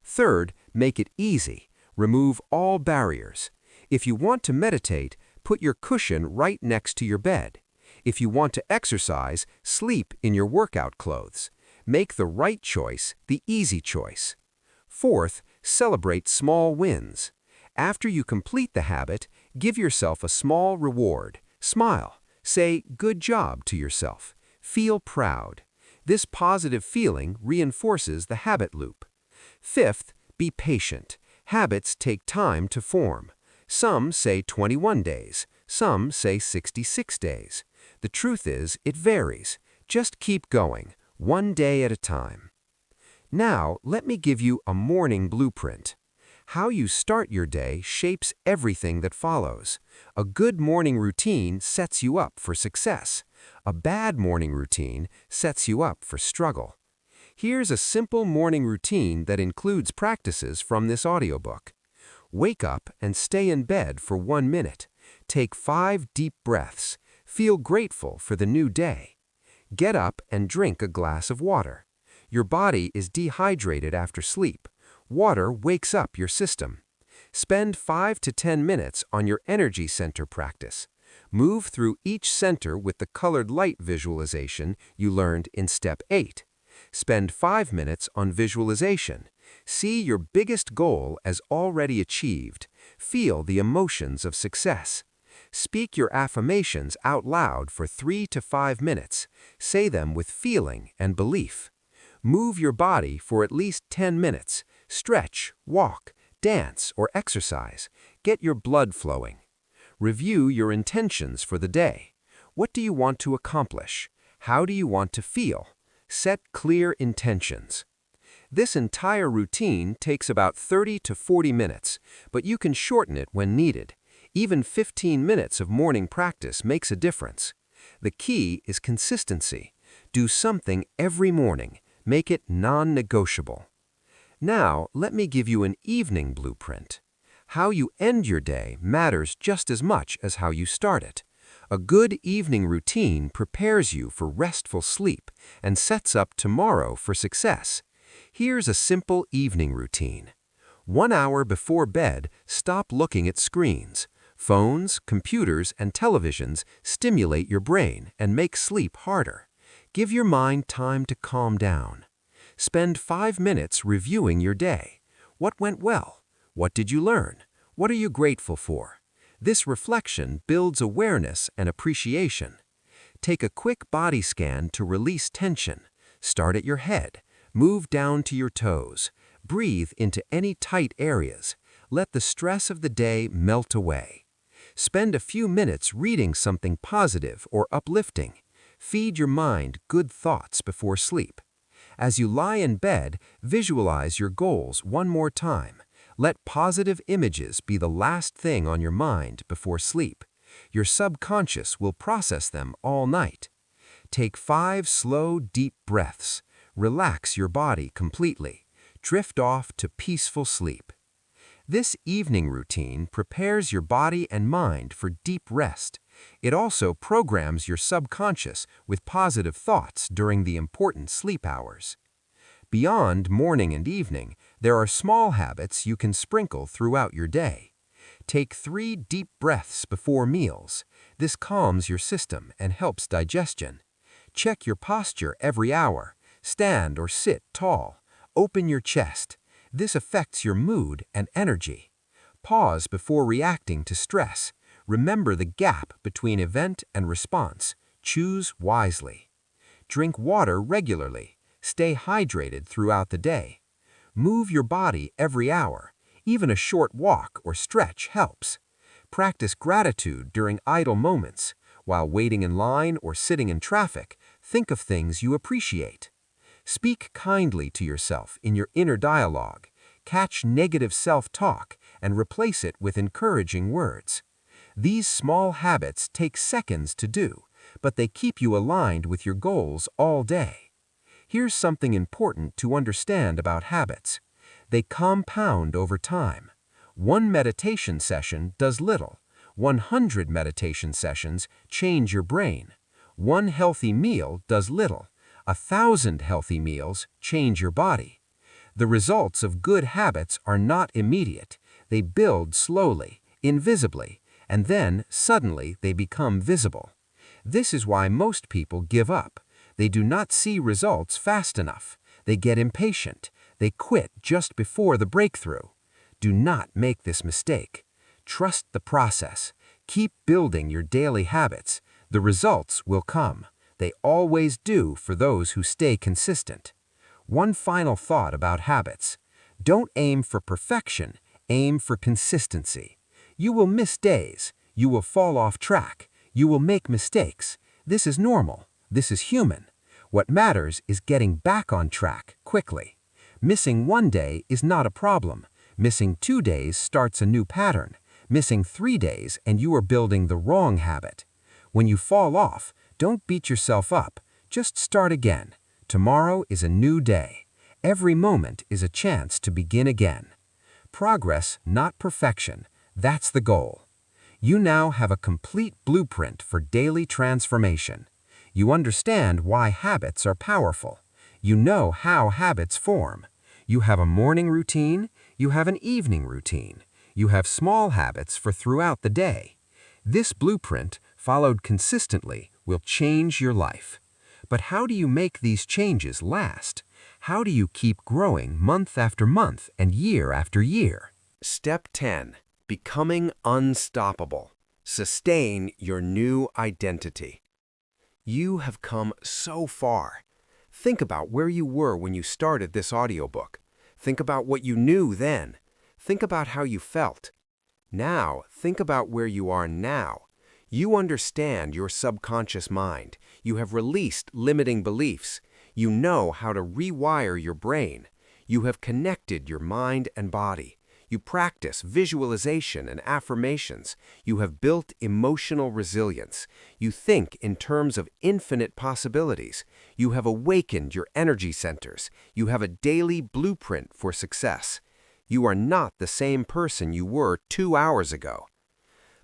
Third, make it easy. Remove all barriers. If you want to meditate, put your cushion right next to your bed. If you want to exercise, sleep in your workout clothes. Make the right choice the easy choice. Fourth, celebrate small wins. After you complete the habit, give yourself a small reward. Smile. Say, "Good job" to yourself. Feel proud. This positive feeling reinforces the habit loop. Fifth, be patient. Habits take time to form. Some say 21 days, some say 66 days. The truth is, it varies. Just keep going, one day at a time. Now, let me give you a morning blueprint. How you start your day shapes everything that follows. A good morning routine sets you up for success. A bad morning routine sets you up for struggle. Here's a simple morning routine that includes practices from this audiobook. Wake up and stay in bed for 1 minute. Take 5 deep breaths. Feel grateful for the new day. Get up and drink a glass of water. Your body is dehydrated after sleep. Water wakes up your system. Spend 5 to 10 minutes on your energy center practice. Move through each center with the colored light visualization you learned in Step 8. Spend 5 minutes on visualization. See your biggest goal as already achieved. Feel the emotions of success. Speak your affirmations out loud for 3 to 5 minutes. Say them with feeling and belief. Move your body for at least 10 minutes. Stretch, walk, dance, or exercise. Get your blood flowing. Review your intentions for the day. What do you want to accomplish? How do you want to feel? Set clear intentions. This entire routine takes about 30 to 40 minutes, but you can shorten it when needed. Even 15 minutes of morning practice makes a difference. The key is consistency. Do something every morning. Make it non-negotiable. Now, let me give you an evening blueprint. How you end your day matters just as much as how you start it. A good evening routine prepares you for restful sleep and sets up tomorrow for success. Here's a simple evening routine. 1 hour before bed, stop looking at screens. Phones, computers, and televisions stimulate your brain and make sleep harder. Give your mind time to calm down. Spend 5 minutes reviewing your day. What went well? What did you learn? What are you grateful for? This reflection builds awareness and appreciation. Take a quick body scan to release tension. Start at your head. Move down to your toes. Breathe into any tight areas. Let the stress of the day melt away. Spend a few minutes reading something positive or uplifting. Feed your mind good thoughts before sleep. As you lie in bed, visualize your goals one more time. Let positive images be the last thing on your mind before sleep. Your subconscious will process them all night. Take 5 slow, deep breaths. Relax your body completely. Drift off to peaceful sleep. This evening routine prepares your body and mind for deep rest. It also programs your subconscious with positive thoughts during the important sleep hours. Beyond morning and evening, there are small habits you can sprinkle throughout your day. Take 3 deep breaths before meals. This calms your system and helps digestion. Check your posture every hour. Stand or sit tall. Open your chest. This affects your mood and energy. Pause before reacting to stress. Remember the gap between event and response. Choose wisely. Drink water regularly. Stay hydrated throughout the day. Move your body every hour. Even a short walk or stretch helps. Practice gratitude during idle moments. While waiting in line or sitting in traffic, think of things you appreciate. Speak kindly to yourself in your inner dialogue. Catch negative self-talk and replace it with encouraging words. These small habits take seconds to do, but they keep you aligned with your goals all day. Here's something important to understand about habits. They compound over time. 1 meditation session does little. 100 meditation sessions change your brain. 1 healthy meal does little. 1,000 healthy meals change your body. The results of good habits are not immediate. They build slowly, invisibly, and then suddenly they become visible. This is why most people give up. They do not see results fast enough. They get impatient. They quit just before the breakthrough. Do not make this mistake. Trust the process. Keep building your daily habits. The results will come. They always do for those who stay consistent. One final thought about habits. Don't aim for perfection, aim for consistency. You will miss days. You will fall off track. You will make mistakes. This is normal. This is human. What matters is getting back on track quickly. Missing one day is not a problem. Missing 2 days starts a new pattern. Missing 3 days and you are building the wrong habit. When you fall off, don't beat yourself up. Just start again. Tomorrow is a new day. Every moment is a chance to begin again. Progress, not perfection. That's the goal. You now have a complete blueprint for daily transformation. You understand why habits are powerful. You know how habits form. You have a morning routine. You have an evening routine. You have small habits for throughout the day. This blueprint, followed consistently, will change your life. But how do you make these changes last? How do you keep growing month after month and year after year? Step 10. Becoming unstoppable. Sustain your new identity. You have come so far. Think about where you were when you started this audiobook. Think about what you knew then. Think about how you felt. Now, think about where you are now. You understand your subconscious mind. You have released limiting beliefs. You know how to rewire your brain. You have connected your mind and body. You practice visualization and affirmations. You have built emotional resilience. You think in terms of infinite possibilities. You have awakened your energy centers. You have a daily blueprint for success. You are not the same person you were 2 hours ago.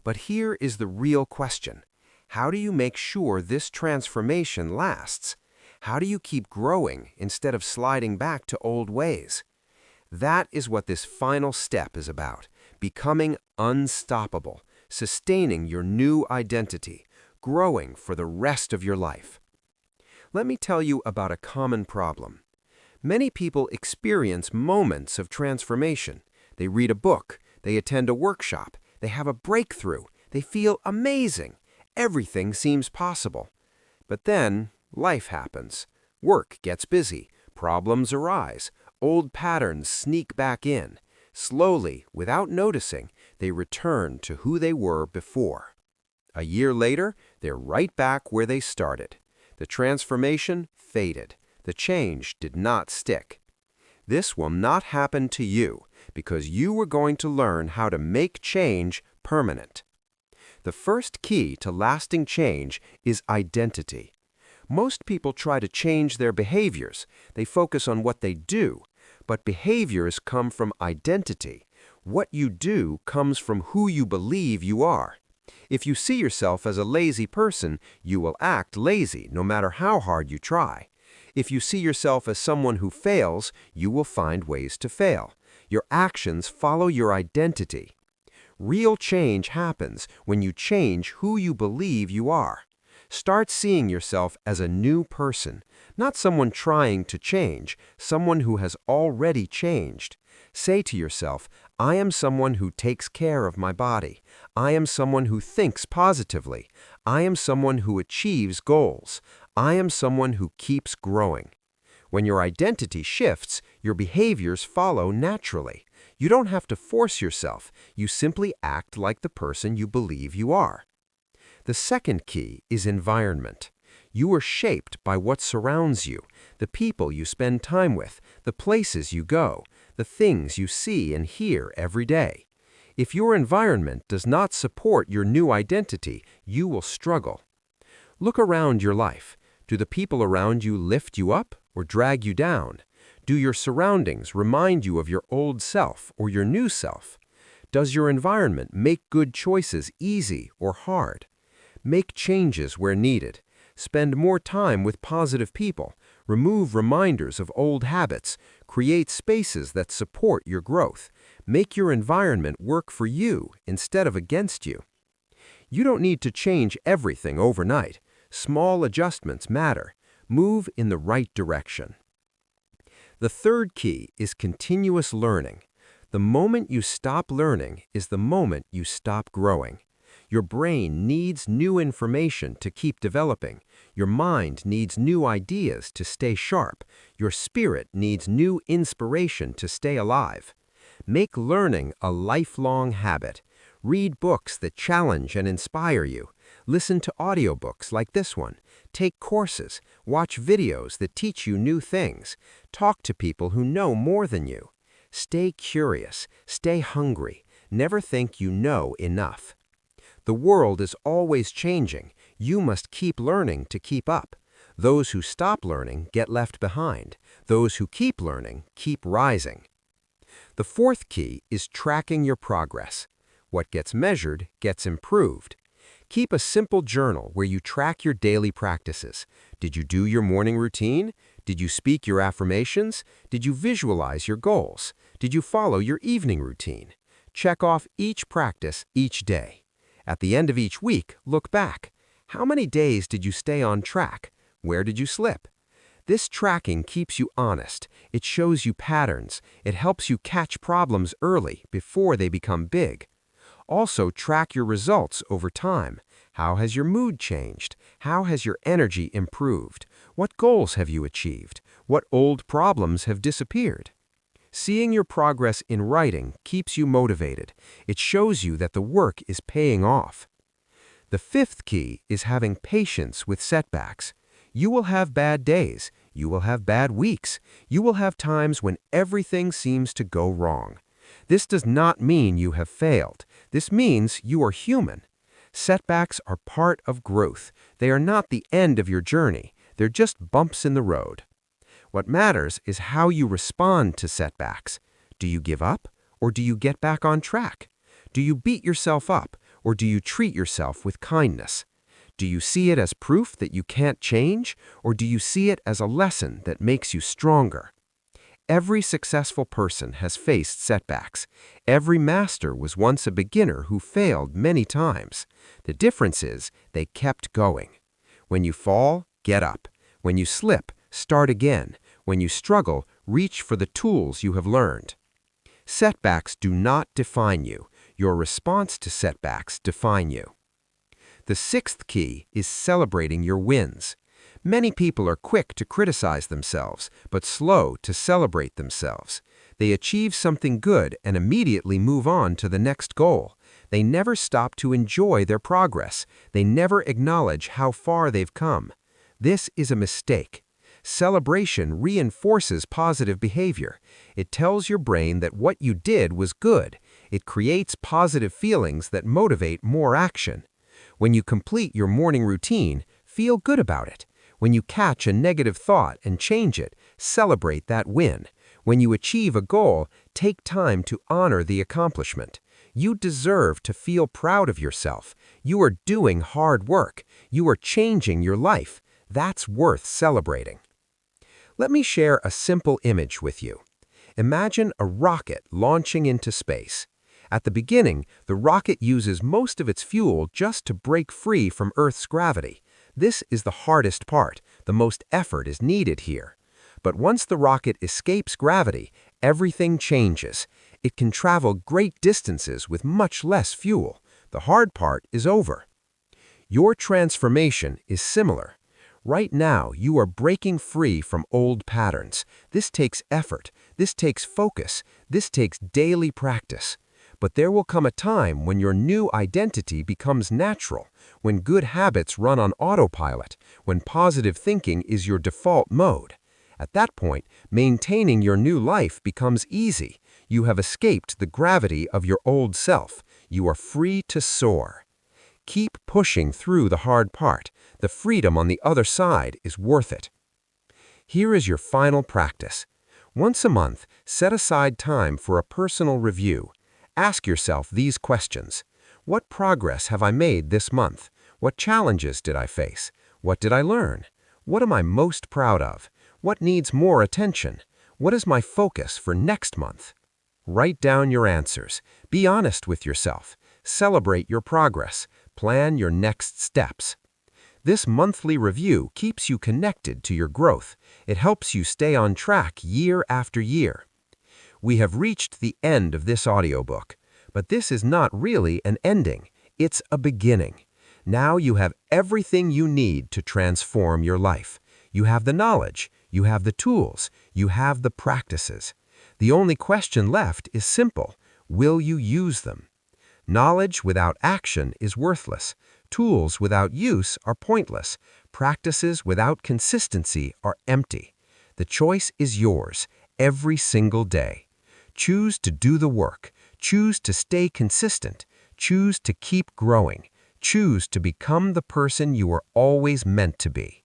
But here is the real question. How do you make sure this transformation lasts? How do you keep growing instead of sliding back to old ways? That is what this final step is about. Becoming unstoppable, sustaining your new identity, growing for the rest of your life. Let me tell you about a common problem. Many people experience moments of transformation. They read a book, they attend a workshop, they have a breakthrough, they feel amazing. Everything seems possible. But then, life happens. Work gets busy, problems arise, old patterns sneak back in. Slowly, without noticing, they return to who they were before. A year later, they're right back where they started. The transformation faded. The change did not stick. This will not happen to you because you were going to learn how to make change permanent. The first key to lasting change is identity. Most people try to change their behaviors. They focus on what they do. But behaviors come from identity. What you do comes from who you believe you are. If you see yourself as a lazy person, you will act lazy no matter how hard you try. If you see yourself as someone who fails, you will find ways to fail. Your actions follow your identity. Real change happens when you change who you believe you are. Start seeing yourself as a new person, not someone trying to change, someone who has already changed. Say to yourself, I am someone who takes care of my body. I am someone who thinks positively. I am someone who achieves goals. I am someone who keeps growing. When your identity shifts, your behaviors follow naturally. You don't have to force yourself. You simply act like the person you believe you are. The second key is environment. You are shaped by what surrounds you, the people you spend time with, the places you go, the things you see and hear every day. If your environment does not support your new identity, you will struggle. Look around your life. Do the people around you lift you up or drag you down? Do your surroundings remind you of your old self or your new self? Does your environment make good choices easy or hard? Make changes where needed. Spend more time with positive people. Remove reminders of old habits. Create spaces that support your growth. Make your environment work for you instead of against you. You don't need to change everything overnight. Small adjustments matter. Move in the right direction. The third key is continuous learning. The moment you stop learning is the moment you stop growing. Your brain needs new information to keep developing. Your mind needs new ideas to stay sharp. Your spirit needs new inspiration to stay alive. Make learning a lifelong habit. Read books that challenge and inspire you. Listen to audiobooks like this one. Take courses. Watch videos that teach you new things. Talk to people who know more than you. Stay curious. Stay hungry. Never think you know enough. The world is always changing. You must keep learning to keep up. Those who stop learning get left behind. Those who keep learning keep rising. The fourth key is tracking your progress. What gets measured gets improved. Keep a simple journal where you track your daily practices. Did you do your morning routine? Did you speak your affirmations? Did you visualize your goals? Did you follow your evening routine? Check off each practice each day. At the end of each week, look back. How many days did you stay on track? Where did you slip? This tracking keeps you honest. It shows you patterns. It helps you catch problems early before they become big. Also, track your results over time. How has your mood changed? How has your energy improved? What goals have you achieved? What old problems have disappeared? Seeing your progress in writing keeps you motivated. It shows you that the work is paying off. The fifth key is having patience with setbacks. You will have bad days. You will have bad weeks. You will have times when everything seems to go wrong. This does not mean you have failed. This means you are human. Setbacks are part of growth. They are not the end of your journey. They're just bumps in the road. What matters is how you respond to setbacks. Do you give up, or do you get back on track? Do you beat yourself up, or do you treat yourself with kindness? Do you see it as proof that you can't change, or do you see it as a lesson that makes you stronger? Every successful person has faced setbacks. Every master was once a beginner who failed many times. The difference is they kept going. When you fall, get up. When you slip, start again. When you struggle, reach for the tools you have learned. Setbacks do not define you. Your response to setbacks define you. The sixth key is celebrating your wins. Many people are quick to criticize themselves, but slow to celebrate themselves. They achieve something good and immediately move on to the next goal. They never stop to enjoy their progress. They never acknowledge how far they've come. This is a mistake. Celebration reinforces positive behavior. It tells your brain that what you did was good. It creates positive feelings that motivate more action. When you complete your morning routine, feel good about it. When you catch a negative thought and change it, celebrate that win. When you achieve a goal, take time to honor the accomplishment. You deserve to feel proud of yourself. You are doing hard work. You are changing your life. That's worth celebrating. Let me share a simple image with you. Imagine a rocket launching into space. At the beginning, the rocket uses most of its fuel just to break free from Earth's gravity. This is the hardest part. The most effort is needed here. But once the rocket escapes gravity, everything changes. It can travel great distances with much less fuel. The hard part is over. Your transformation is similar. Right now, you are breaking free from old patterns. This takes effort. This takes focus. This takes daily practice. But there will come a time when your new identity becomes natural, when good habits run on autopilot, when positive thinking is your default mode. At that point, maintaining your new life becomes easy. You have escaped the gravity of your old self. You are free to soar. Keep pushing through the hard part. The freedom on the other side is worth it. Here is your final practice. Once a month, set aside time for a personal review. Ask yourself these questions. What progress have I made this month? What challenges did I face? What did I learn? What am I most proud of? What needs more attention? What is my focus for next month? Write down your answers. Be honest with yourself. Celebrate your progress. Plan your next steps. This monthly review keeps you connected to your growth. It helps you stay on track year after year. We have reached the end of this audiobook, but this is not really an ending. It's a beginning. Now you have everything you need to transform your life. You have the knowledge, you have the tools, you have the practices. The only question left is simple. Will you use them? Knowledge without action is worthless. Tools without use are pointless. Practices without consistency are empty. The choice is yours every single day. Choose to do the work. Choose to stay consistent. Choose to keep growing. Choose to become the person you were always meant to be.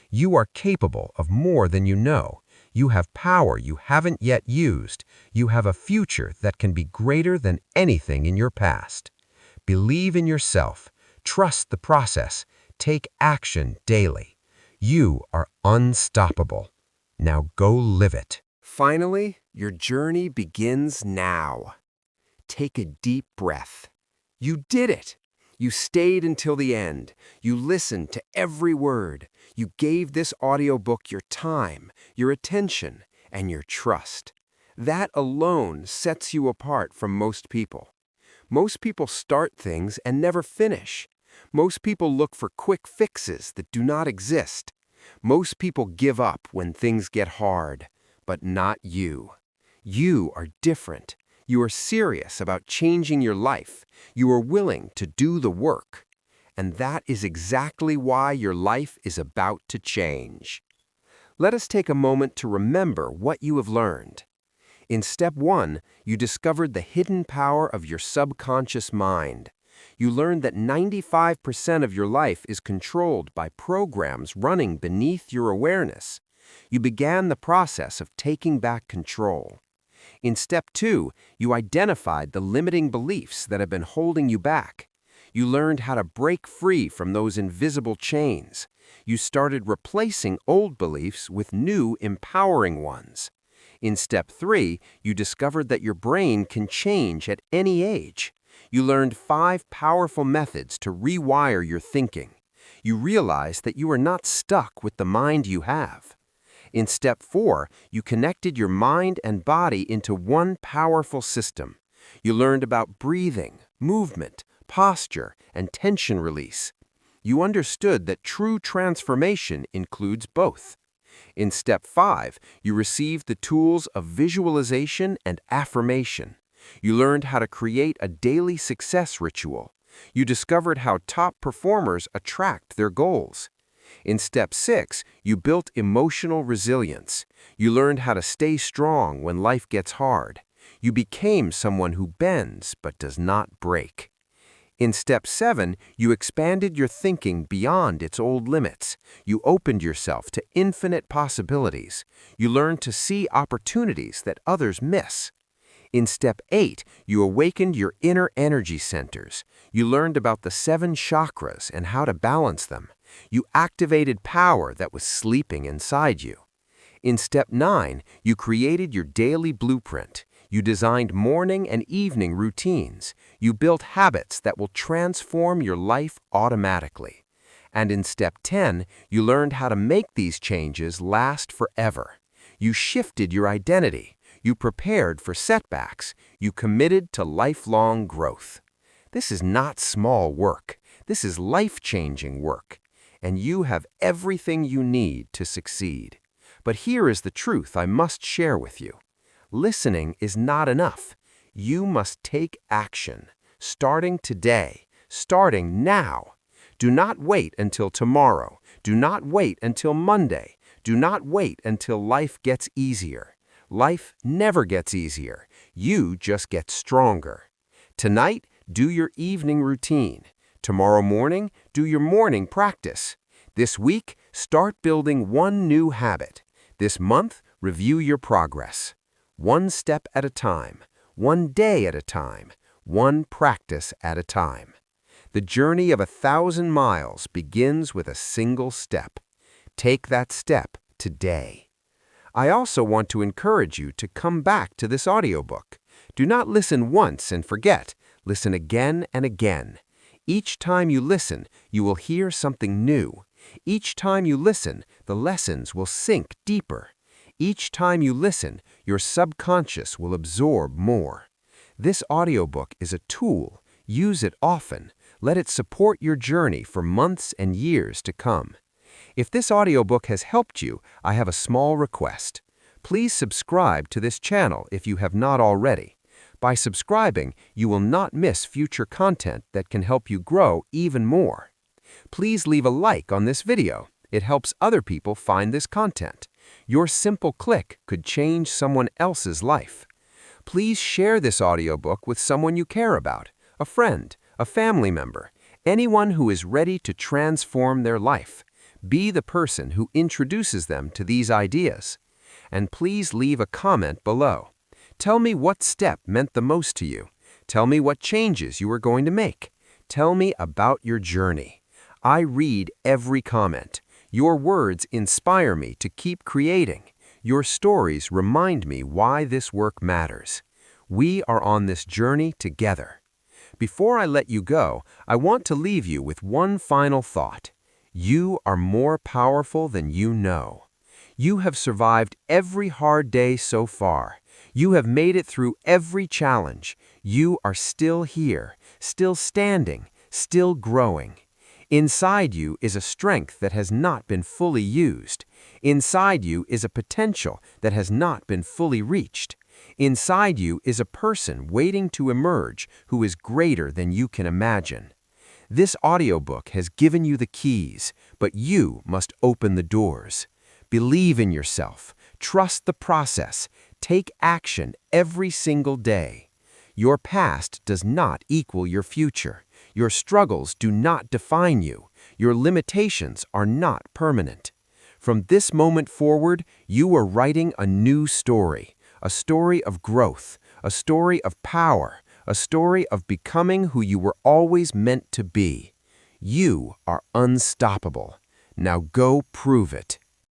You are capable of more than you know. You have power you haven't yet used. You have a future that can be greater than anything in your past. Believe in yourself. Trust the process. Take action daily. You are unstoppable. Now go live it. Finally, your journey begins now. Take a deep breath. You did it! You stayed until the end. You listened to every word. You gave this audiobook your time, your attention, and your trust. That alone sets you apart from most people. Most people start things and never finish. Most people look for quick fixes that do not exist. Most people give up when things get hard, but not you. You are different. You are serious about changing your life. You are willing to do the work. And that is exactly why your life is about to change. Let us take a moment to remember what you have learned. In step 1, you discovered the hidden power of your subconscious mind. You learned that 95% of your life is controlled by programs running beneath your awareness. You began the process of taking back control. In step 2, you identified the limiting beliefs that have been holding you back. You learned how to break free from those invisible chains. You started replacing old beliefs with new, empowering ones. In step 3, you discovered that your brain can change at any age. You learned 5 powerful methods to rewire your thinking. You realized that you are not stuck with the mind you have. In step 4, you connected your mind and body into one powerful system. You learned about breathing, movement, posture, and tension release. You understood that true transformation includes both. In step 5, you received the tools of visualization and affirmation. You learned how to create a daily success ritual. You discovered how top performers attract their goals. In step 6, you built emotional resilience. You learned how to stay strong when life gets hard. You became someone who bends but does not break. In step 7, you expanded your thinking beyond its old limits. You opened yourself to infinite possibilities. You learned to see opportunities that others miss. In step 8, you awakened your inner energy centers. You learned about the 7 chakras and how to balance them. You activated power that was sleeping inside you. In step 9, you created your daily blueprint. You designed morning and evening routines. You built habits that will transform your life automatically. And in step 10, you learned how to make these changes last forever. You shifted your identity. You prepared for setbacks. You committed to lifelong growth. This is not small work. This is life-changing work. And you have everything you need to succeed. But here is the truth I must share with you. Listening is not enough. You must take action, starting today, starting now. Do not wait until tomorrow. Do not wait until Monday. Do not wait until life gets easier. Life never gets easier. You just get stronger. Tonight, do your evening routine. Tomorrow morning, do your morning practice. This week, start building one new habit. This month, review your progress. One step at a time, one day at a time, one practice at a time. The journey of 1,000 miles begins with a single step. Take that step today. I also want to encourage you to come back to this audiobook. Do not listen once and forget. Listen again and again. Each time you listen, you will hear something new. Each time you listen, the lessons will sink deeper. Each time you listen, your subconscious will absorb more. This audiobook is a tool. Use it often. Let it support your journey for months and years to come. If this audiobook has helped you, I have a small request. Please subscribe to this channel if you have not already. By subscribing, you will not miss future content that can help you grow even more. Please leave a like on this video. It helps other people find this content. Your simple click could change someone else's life. Please share this audiobook with someone you care about, a friend, a family member, anyone who is ready to transform their life. Be the person who introduces them to these ideas. And please leave a comment below. Tell me what step meant the most to you. Tell me what changes you are going to make. Tell me about your journey. I read every comment. Your words inspire me to keep creating. Your stories remind me why this work matters. We are on this journey together. Before I let you go, I want to leave you with one final thought. You are more powerful than you know. You have survived every hard day so far. You have made it through every challenge. You are still here, still standing, still growing. Inside you is a strength that has not been fully used. Inside you is a potential that has not been fully reached. Inside you is a person waiting to emerge who is greater than you can imagine. This audiobook has given you the keys, but you must open the doors. Believe in yourself. Trust the process. Take action every single day. Your past does not equal your future. Your struggles do not define you. Your limitations are not permanent. From this moment forward, you are writing a new story. A story of growth. A story of power. A story of becoming who you were always meant to be. You are unstoppable. Now go prove it.